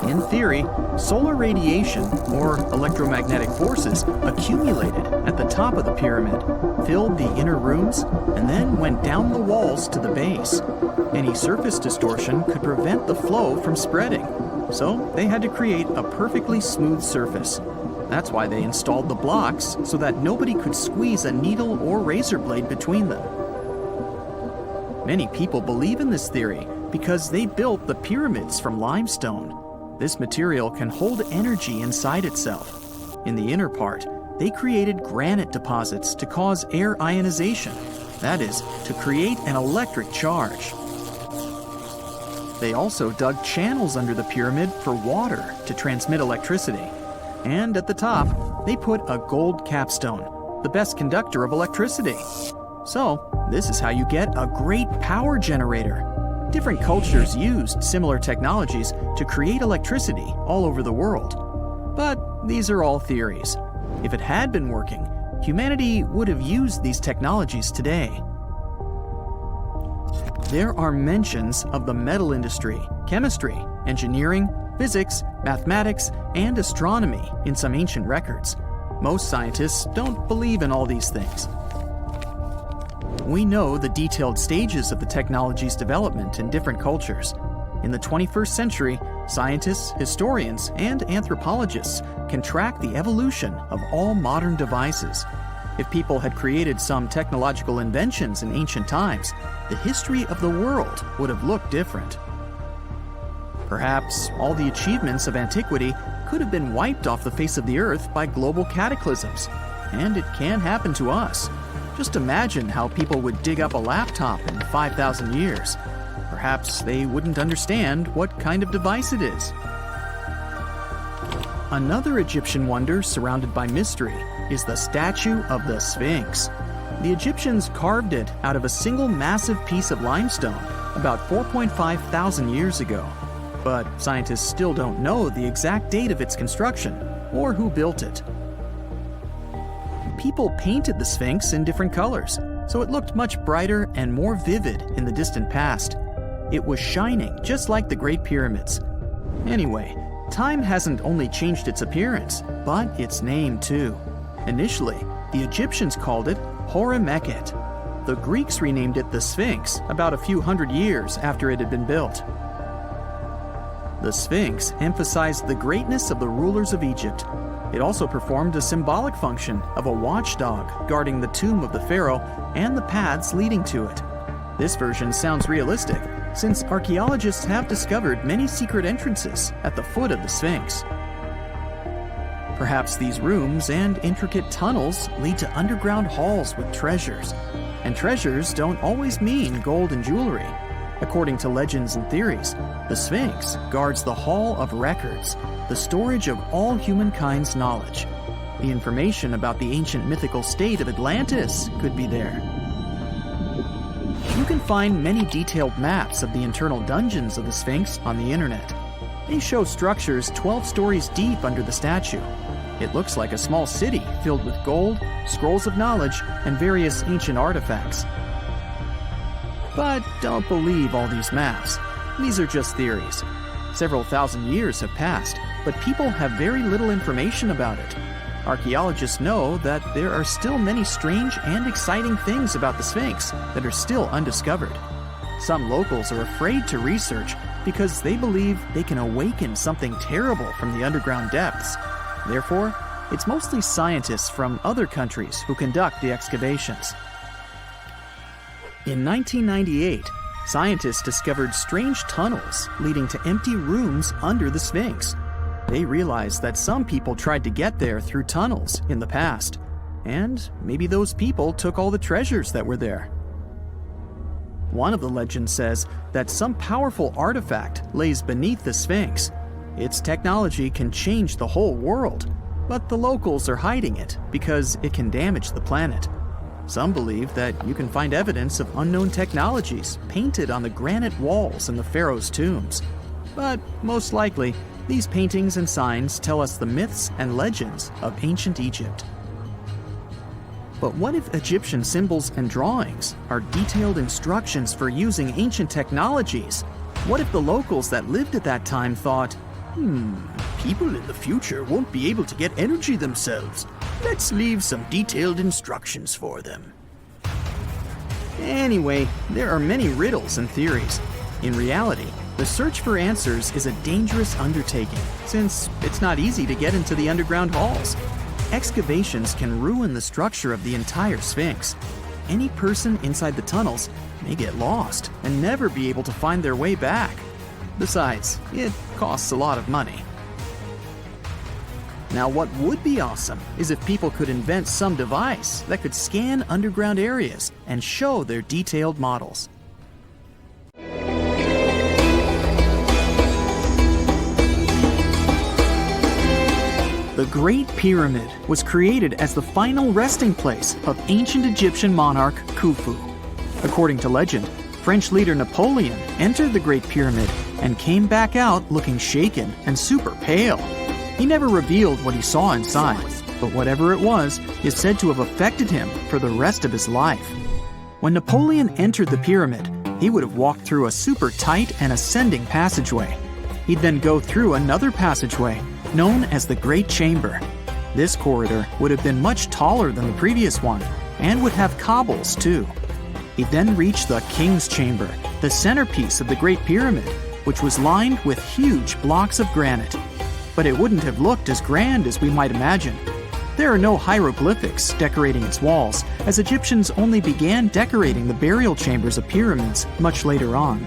In theory, solar radiation, or electromagnetic forces, accumulated at the top of the pyramid, filled the inner rooms, and then went down the walls to the base. Any surface distortion could prevent the flow from spreading, so they had to create a perfectly smooth surface. That's why they installed the blocks so that nobody could squeeze a needle or razor blade between them. Many people believe in this theory because they built the pyramids from limestone. This material can hold energy inside itself. In the inner part, they created granite deposits to cause air ionization, that is, to create an electric charge. They also dug channels under the pyramid for water to transmit electricity. And at the top, they put a gold capstone, the best conductor of electricity. So, this is how you get a great power generator. Different cultures used similar technologies to create electricity all over the world. But these are all theories. If it had been working, humanity would have used these technologies today. There are mentions of the metal industry, chemistry, engineering, physics, mathematics, and astronomy in some ancient records. Most scientists don't believe in all these things. We know the detailed stages of the technology's development in different cultures. In the 21st century, scientists, historians, and anthropologists can track the evolution of all modern devices. If people had created some technological inventions in ancient times, the history of the world would have looked different. Perhaps all the achievements of antiquity could have been wiped off the face of the earth by global cataclysms. And it can happen to us. Just imagine how people would dig up a laptop in 5,000 years. Perhaps they wouldn't understand what kind of device it is. Another Egyptian wonder surrounded by mystery is the statue of the Sphinx. The Egyptians carved it out of a single massive piece of limestone about 4.5 thousand years ago. But scientists still don't know the exact date of its construction or who built it. People painted the Sphinx in different colors, so it looked much brighter and more vivid in the distant past. It was shining just like the Great Pyramids. Anyway, time hasn't only changed its appearance, but its name too. Initially, the Egyptians called it Hora-Mekhet. The Greeks renamed it the Sphinx about a few hundred years after it had been built. The Sphinx emphasized the greatness of the rulers of Egypt. It also performed a symbolic function of a watchdog guarding the tomb of the pharaoh and the paths leading to it. This version sounds realistic, since archaeologists have discovered many secret entrances at the foot of the Sphinx. Perhaps these rooms and intricate tunnels lead to underground halls with treasures. And treasures don't always mean gold and jewelry. According to legends and theories, the Sphinx guards the Hall of Records, the storage of all humankind's knowledge. The information about the ancient mythical state of Atlantis could be there. You can find many detailed maps of the internal dungeons of the Sphinx on the internet. They show structures 12 stories deep under the statue. It looks like a small city filled with gold, scrolls of knowledge, and various ancient artifacts. But don't believe all these maps. These are just theories. Several thousand years have passed, but people have very little information about it. Archaeologists know that there are still many strange and exciting things about the Sphinx that are still undiscovered. Some locals are afraid to research because they believe they can awaken something terrible from the underground depths. Therefore, it's mostly scientists from other countries who conduct the excavations. In 1998, scientists discovered strange tunnels leading to empty rooms under the Sphinx. They realized that some people tried to get there through tunnels in the past, and maybe those people took all the treasures that were there. One of the legends says that some powerful artifact lays beneath the Sphinx. Its technology can change the whole world, but the locals are hiding it because it can damage the planet. Some believe that you can find evidence of unknown technologies painted on the granite walls in the pharaoh's tombs. But most likely, these paintings and signs tell us the myths and legends of ancient Egypt. But what if Egyptian symbols and drawings are detailed instructions for using ancient technologies? What if the locals that lived at that time thought, people in the future won't be able to get energy themselves. Let's leave some detailed instructions for them. Anyway, there are many riddles and theories. In reality, the search for answers is a dangerous undertaking, since it's not easy to get into the underground halls. Excavations can ruin the structure of the entire Sphinx. Any person inside the tunnels may get lost and never be able to find their way back. Besides, it costs a lot of money. Now, what would be awesome is if people could invent some device that could scan underground areas and show their detailed models. The Great Pyramid was created as the final resting place of ancient Egyptian monarch Khufu. According to legend, French leader Napoleon entered the Great Pyramid and came back out looking shaken and super pale. He never revealed what he saw inside, but whatever it was is said to have affected him for the rest of his life. When Napoleon entered the pyramid, he would have walked through a super tight and ascending passageway. He'd then go through another passageway, known as the Great Chamber. This corridor would have been much taller than the previous one, and would have cobbles too. He then reached the King's Chamber, the centerpiece of the Great Pyramid, which was lined with huge blocks of granite. But it wouldn't have looked as grand as we might imagine. There are no hieroglyphics decorating its walls, as Egyptians only began decorating the burial chambers of pyramids much later on.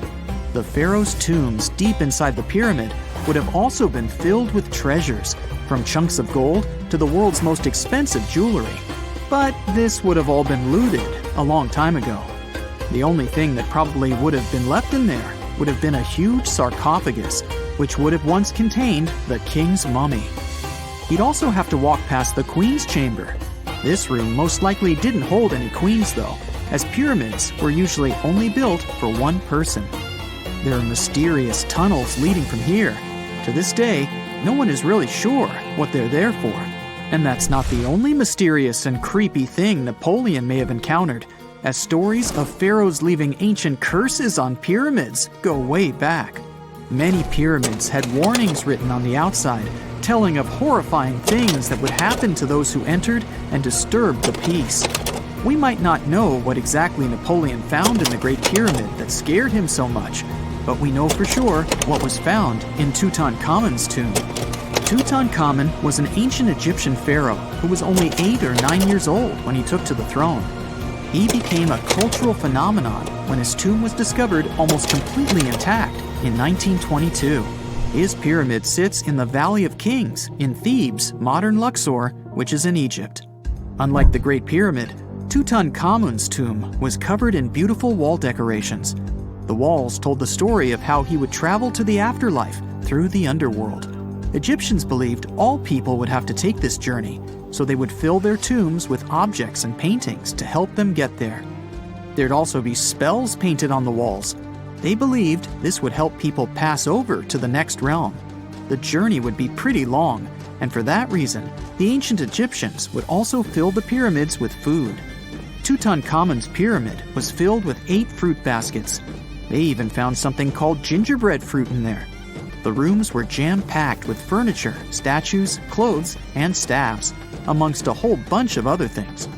The pharaoh's tombs deep inside the pyramid would have also been filled with treasures, from chunks of gold to the world's most expensive jewelry. But this would have all been looted a long time ago. The only thing that probably would have been left in there would have been a huge sarcophagus, which would have once contained the king's mummy. He'd also have to walk past the queen's chamber. This room most likely didn't hold any queens though, as pyramids were usually only built for one person. There are mysterious tunnels leading from here. To this day, no one is really sure what they're there for. And that's not the only mysterious and creepy thing Napoleon may have encountered, as stories of pharaohs leaving ancient curses on pyramids go way back. Many pyramids had warnings written on the outside, telling of horrifying things that would happen to those who entered and disturbed the peace. We might not know what exactly Napoleon found in the Great Pyramid that scared him so much, but we know for sure what was found in Tutankhamun's tomb. Tutankhamun was an ancient Egyptian pharaoh who was only 8 or 9 years old when he took to the throne. He became a cultural phenomenon when his tomb was discovered almost completely intact in 1922. His pyramid sits in the Valley of Kings in Thebes, modern Luxor, which is in Egypt. Unlike the Great Pyramid, Tutankhamun's tomb was covered in beautiful wall decorations. The walls told the story of how he would travel to the afterlife through the underworld. Egyptians believed all people would have to take this journey, so they would fill their tombs with objects and paintings to help them get there. There'd also be spells painted on the walls. They believed this would help people pass over to the next realm. The journey would be pretty long, and for that reason, the ancient Egyptians would also fill the pyramids with food. Tutankhamun's pyramid was filled with 8 fruit baskets. They even found something called gingerbread fruit in there. The rooms were jam-packed with furniture, statues, clothes, and staffs, amongst a whole bunch of other things.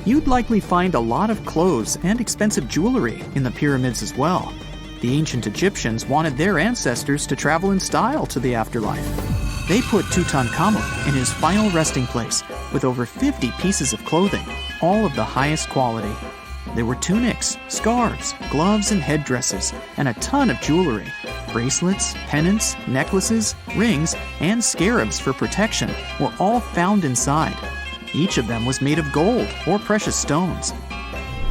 You'd likely find a lot of clothes and expensive jewelry in the pyramids as well. The ancient Egyptians wanted their ancestors to travel in style to the afterlife. They put Tutankhamun in his final resting place with over 50 pieces of clothing, all of the highest quality. There were tunics, scarves, gloves, and headdresses, and a ton of jewelry. Bracelets, pendants, necklaces, rings, and scarabs for protection were all found inside. Each of them was made of gold or precious stones.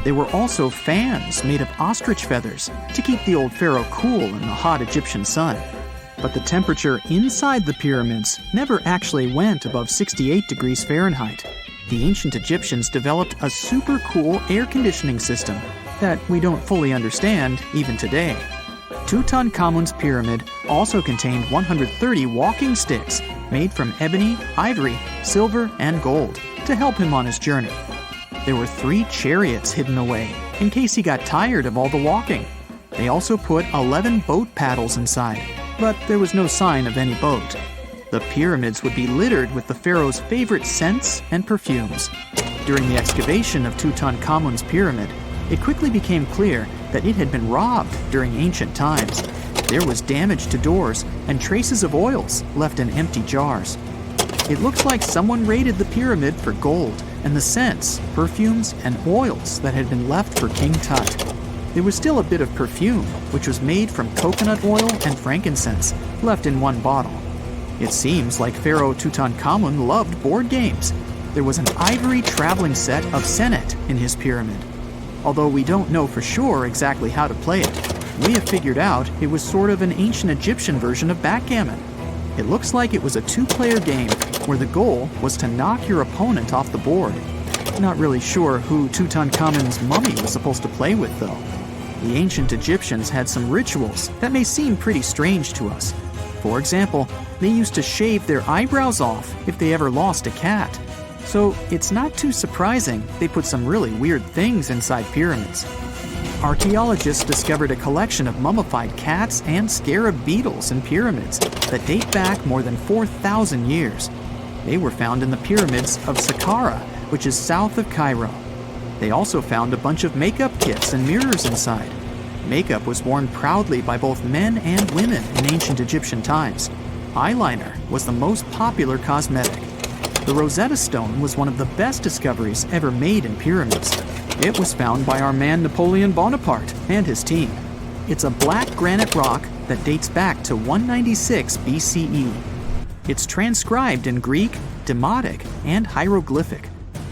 There were also fans made of ostrich feathers to keep the old pharaoh cool in the hot Egyptian sun. But the temperature inside the pyramids never actually went above 68 degrees Fahrenheit. The ancient Egyptians developed a super cool air conditioning system that we don't fully understand even today. Tutankhamun's pyramid also contained 130 walking sticks made from ebony, ivory, silver, and gold to help him on his journey. There were 3 chariots hidden away in case he got tired of all the walking. They also put 11 boat paddles inside, but there was no sign of any boat. The pyramids would be littered with the pharaoh's favorite scents and perfumes. During the excavation of Tutankhamun's pyramid, it quickly became clear that it had been robbed during ancient times. There was damage to doors and traces of oils left in empty jars. It looks like someone raided the pyramid for gold and the scents, perfumes, and oils that had been left for King Tut. There was still a bit of perfume, which was made from coconut oil and frankincense, left in one bottle. It seems like Pharaoh Tutankhamun loved board games. There was an ivory traveling set of Senet in his pyramid. Although we don't know for sure exactly how to play it, we have figured out it was sort of an ancient Egyptian version of backgammon. It looks like it was a 2-player game where the goal was to knock your opponent off the board. Not really sure who Tutankhamun's mummy was supposed to play with though. The ancient Egyptians had some rituals that may seem pretty strange to us. For example, they used to shave their eyebrows off if they ever lost a cat. So it's not too surprising they put some really weird things inside pyramids. Archaeologists discovered a collection of mummified cats and scarab beetles in pyramids that date back more than 4,000 years. They were found in the pyramids of Sakara, which is south of Cairo. They also found a bunch of makeup kits and mirrors inside. Makeup was worn proudly by both men and women in ancient Egyptian times. Eyeliner was the most popular cosmetic. The Rosetta Stone was one of the best discoveries ever made in pyramids. It was found by our man Napoleon Bonaparte and his team. It's a black granite rock that dates back to 196 BCE. It's transcribed in Greek, Demotic, and Hieroglyphic.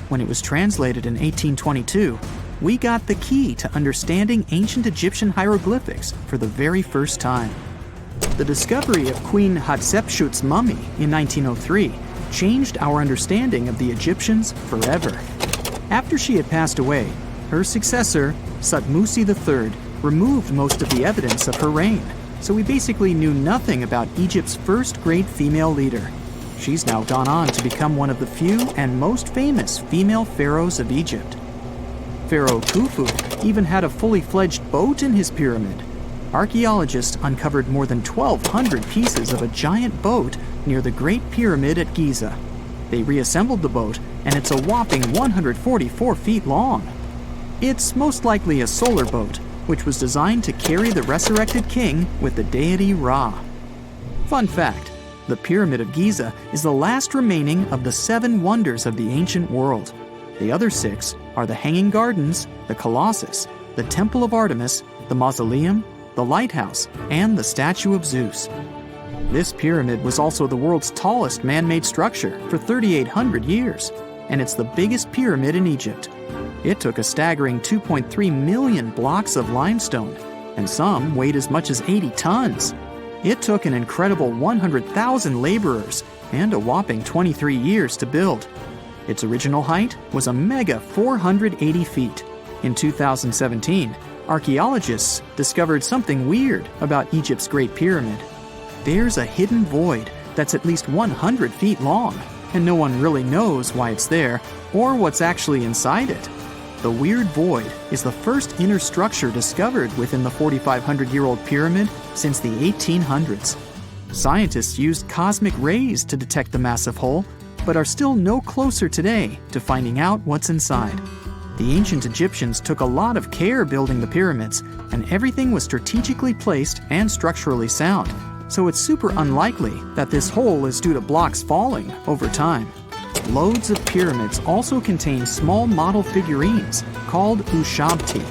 When it was translated in 1822, we got the key to understanding ancient Egyptian hieroglyphics for the very first time. The discovery of Queen Hatshepsut's mummy in 1903 changed our understanding of the Egyptians forever. After she had passed away, her successor, Thutmose III, removed most of the evidence of her reign, so we basically knew nothing about Egypt's first great female leader. She's now gone on to become one of the few and most famous female pharaohs of Egypt. Pharaoh Khufu even had a fully fledged boat in his pyramid. Archaeologists uncovered more than 1,200 pieces of a giant boat near the Great Pyramid at Giza. They reassembled the boat, and it's a whopping 144 feet long. It's most likely a solar boat, which was designed to carry the resurrected king with the deity Ra. Fun fact, the Pyramid of Giza is the last remaining of the 7 wonders of the ancient world. The other 6 are the Hanging Gardens, the Colossus, the Temple of Artemis, the Mausoleum, the Lighthouse, and the Statue of Zeus. This pyramid was also the world's tallest man-made structure for 3,800 years, and it's the biggest pyramid in Egypt. It took a staggering 2.3 million blocks of limestone, and some weighed as much as 80 tons. It took an incredible 100,000 laborers and a whopping 23 years to build. Its original height was a mega 480 feet. In 2017, archaeologists discovered something weird about Egypt's Great Pyramid. There's a hidden void that's at least 100 feet long, and no one really knows why it's there or what's actually inside it. The weird void is the first inner structure discovered within the 4,500-year-old pyramid since the 1800s. Scientists used cosmic rays to detect the massive hole, but are still no closer today to finding out what's inside. The ancient Egyptians took a lot of care building the pyramids, and everything was strategically placed and structurally sound, so it's super unlikely that this hole is due to blocks falling over time. Loads of pyramids also contain small model figurines called ushabti.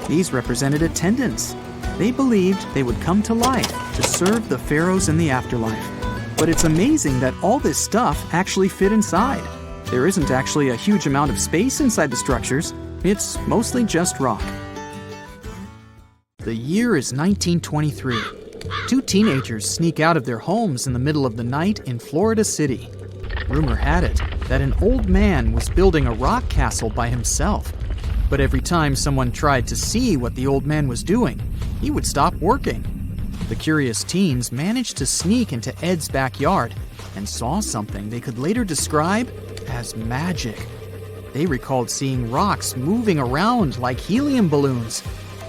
These represented attendants. They believed they would come to life to serve the pharaohs in the afterlife. But it's amazing that all this stuff actually fit inside. There isn't actually a huge amount of space inside the structures. It's mostly just rock. The year is 1923. 2 teenagers sneak out of their homes in the middle of the night in Florida City. Rumor had it that an old man was building a rock castle by himself. But every time someone tried to see what the old man was doing, he would stop working. The curious teens managed to sneak into Ed's backyard and saw something they could later describe as magic. They recalled seeing rocks moving around like helium balloons.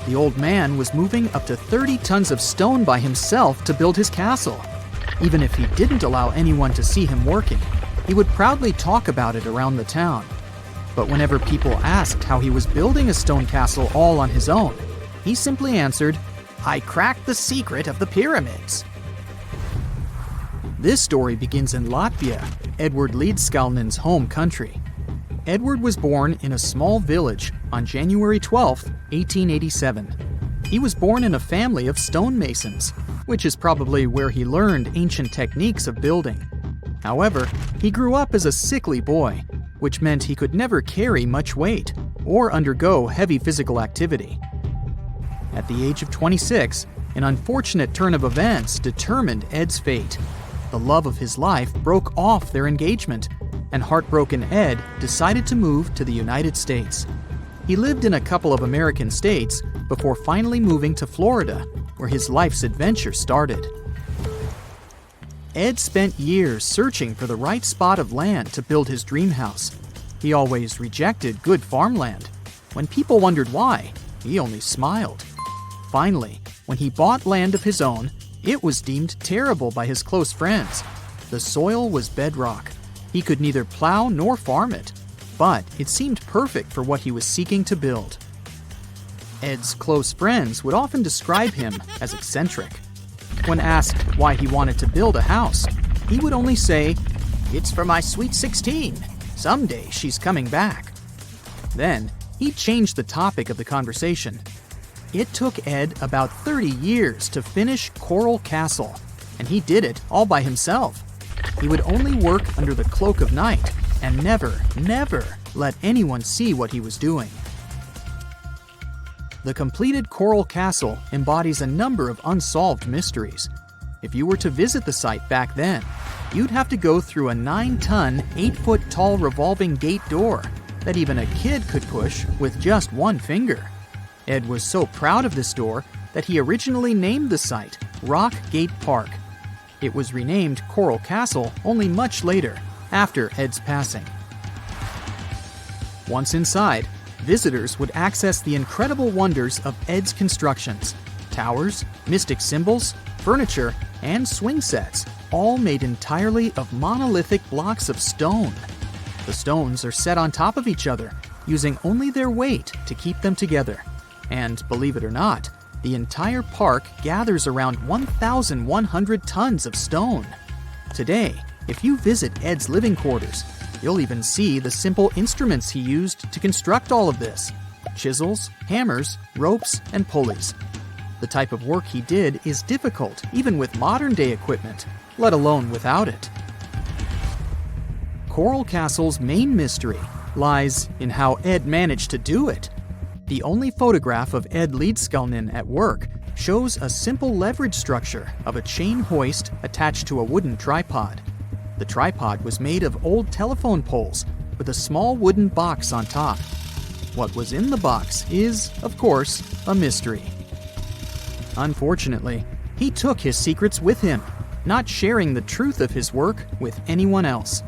The old man was moving up to 30 tons of stone by himself to build his castle. Even if he didn't allow anyone to see him working, he would proudly talk about it around the town. But whenever people asked how he was building a stone castle all on his own, he simply answered, "I cracked the secret of the pyramids." This story begins in Latvia, Edward Leedskalnin's home country. Edward was born in a small village on January 12, 1887. He was born in a family of stonemasons, which is probably where he learned ancient techniques of building. However, he grew up as a sickly boy, which meant he could never carry much weight or undergo heavy physical activity. At the age of 26, an unfortunate turn of events determined Ed's fate. The love of his life broke off their engagement, and heartbroken Ed decided to move to the United States. He lived in a couple of American states before finally moving to Florida, where his life's adventure started. Ed spent years searching for the right spot of land to build his dream house. He always rejected good farmland. When people wondered why, he only smiled. Finally, when he bought land of his own, it was deemed terrible by his close friends. The soil was bedrock. He could neither plow nor farm it. but it seemed perfect for what he was seeking to build. Ed's close friends would often describe him as eccentric. When asked why he wanted to build a house, he would only say, "It's for my sweet 16. Someday she's coming back." Then, he'd change the topic of the conversation. It took Ed about 30 years to finish Coral Castle, and he did it all by himself. He would only work under the cloak of night and never let anyone see what he was doing. The completed Coral Castle embodies a number of unsolved mysteries. If you were to visit the site back then, you'd have to go through a 9-ton, 8-foot-tall revolving gate door that even a kid could push with just one finger. Ed was so proud of this door that he originally named the site Rock Gate Park. It was renamed Coral Castle only much later, after Ed's passing. Once inside, visitors would access the incredible wonders of Ed's constructions: towers, mystic symbols, furniture, and swing sets, all made entirely of monolithic blocks of stone. The stones are set on top of each other, using only their weight to keep them together. And believe it or not, the entire park gathers around 1,100 tons of stone. Today, if you visit Ed's living quarters, you'll even see the simple instruments he used to construct all of this: chisels, hammers, ropes, and pulleys. The type of work he did is difficult even with modern-day equipment, let alone without it. Coral Castle's main mystery lies in how Ed managed to do it. The only photograph of Ed Leedskalnin at work shows a simple leverage structure of a chain hoist attached to a wooden tripod. The tripod was made of old telephone poles with a small wooden box on top. What was in the box is, of course, a mystery. Unfortunately, he took his secrets with him, not sharing the truth of his work with anyone else.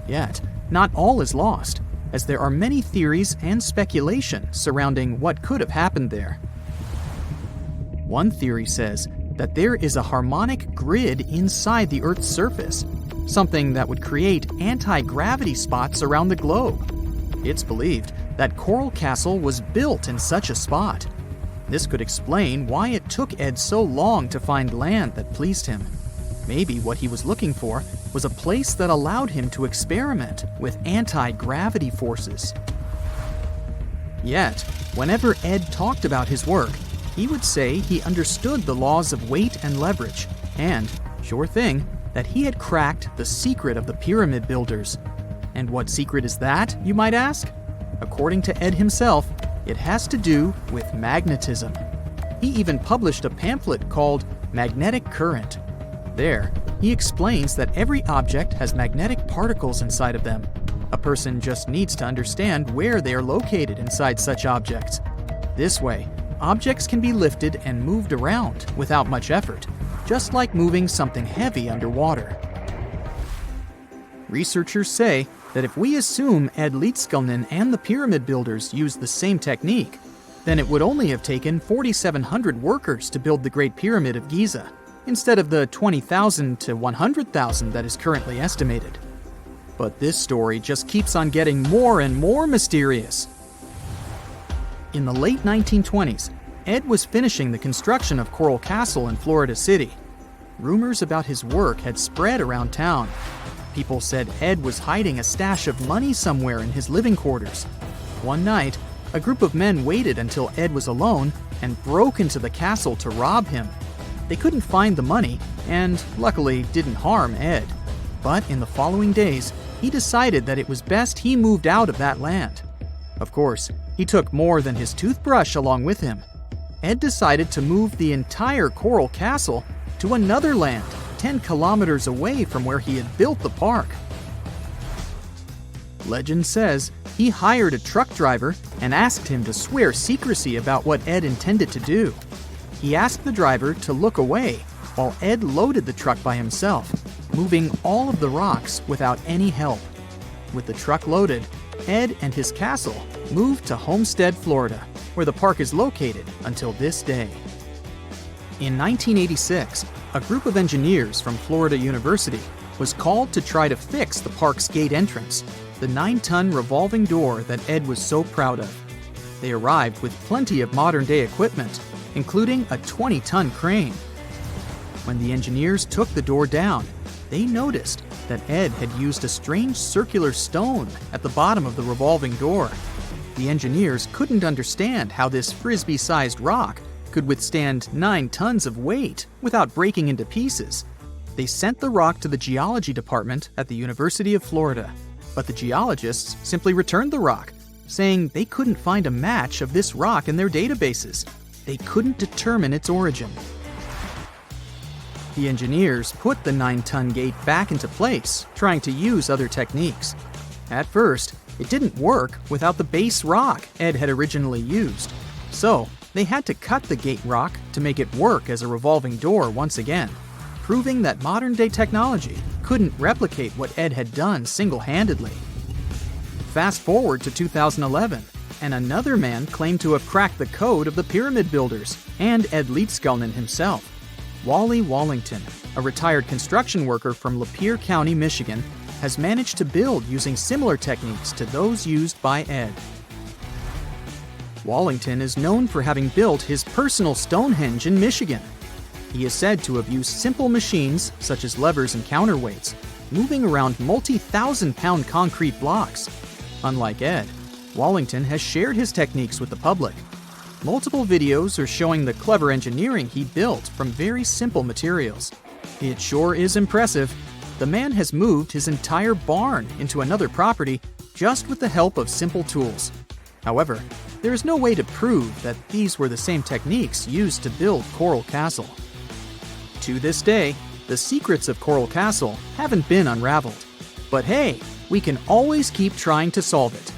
Yet, not all is lost, as there are many theories and speculation surrounding what could have happened there. One theory says that there is a harmonic grid inside the Earth's surface, something that would create anti-gravity spots around the globe. It's believed that Coral Castle was built in such a spot. This could explain why it took Ed so long to find land that pleased him. Maybe what he was looking for was a place that allowed him to experiment with anti-gravity forces. Yet, whenever Ed talked about his work, he would say he understood the laws of weight and leverage, and, sure thing, that he had cracked the secret of the pyramid builders. And what secret is that, you might ask? According to Ed himself, it has to do with magnetism. He even published a pamphlet called Magnetic Current. There, he explains that every object has magnetic particles inside of them. A person just needs to understand where they are located inside such objects. This way, objects can be lifted and moved around without much effort, just like moving something heavy underwater. Researchers say that if we assume Ed Leedskalnin and the pyramid builders used the same technique, then it would only have taken 4,700 workers to build the Great Pyramid of Giza, instead of the 20,000 to 100,000 that is currently estimated. But this story just keeps on getting more and more mysterious. In the late 1920s, Ed was finishing the construction of Coral Castle in Florida City. Rumors about his work had spread around town. People said Ed was hiding a stash of money somewhere in his living quarters. One night, a group of men waited until Ed was alone and broke into the castle to rob him. They couldn't find the money and, luckily, didn't harm Ed. But in the following days, he decided that it was best he moved out of that land. Of course, he took more than his toothbrush along with him. Ed decided to move the entire Coral Castle to another land 10 kilometers away from where he had built the park. Legend says he hired a truck driver and asked him to swear secrecy about what Ed intended to do. He asked the driver to look away while Ed loaded the truck by himself, moving all of the rocks without any help. With the truck loaded, Ed and his castle moved to Homestead, Florida, where the park is located until this day. In 1986, a group of engineers from Florida University was called to try to fix the park's gate entrance. the 9-ton revolving door that Ed was so proud of. They arrived with plenty of modern-day equipment, including a 20-ton crane. When the engineers took the door down, they noticed that Ed had used a strange circular stone at the bottom of the revolving door. The engineers couldn't understand how this frisbee-sized rock could withstand 9 tons of weight without breaking into pieces. They sent the rock to the geology department at the University of Florida, but the geologists simply returned the rock, saying they couldn't find a match of this rock in their databases. They couldn't determine its origin. The engineers put the 9-ton gate back into place, trying to use other techniques. At first, it didn't work without the base rock Ed had originally used, so they had to cut the gate rock to make it work as a revolving door once again, proving that modern-day technology couldn't replicate what Ed had done single-handedly. Fast forward to 2011, and another man claimed to have cracked the code of the pyramid builders and Ed Leedskalnin himself. Wally Wallington, a retired construction worker from Lapeer County, Michigan, has managed to build using similar techniques to those used by Ed. Wallington is known for having built his personal Stonehenge in Michigan. He is said to have used simple machines, such as levers and counterweights, moving around multi-thousand-pound concrete blocks. Unlike Ed, Wallington has shared his techniques with the public. Multiple videos are showing the clever engineering he built from very simple materials. It sure is impressive. The man has moved his entire barn into another property just with the help of simple tools. However, there is no way to prove that these were the same techniques used to build Coral Castle. To this day, the secrets of Coral Castle haven't been unraveled. But hey, we can always keep trying to solve it.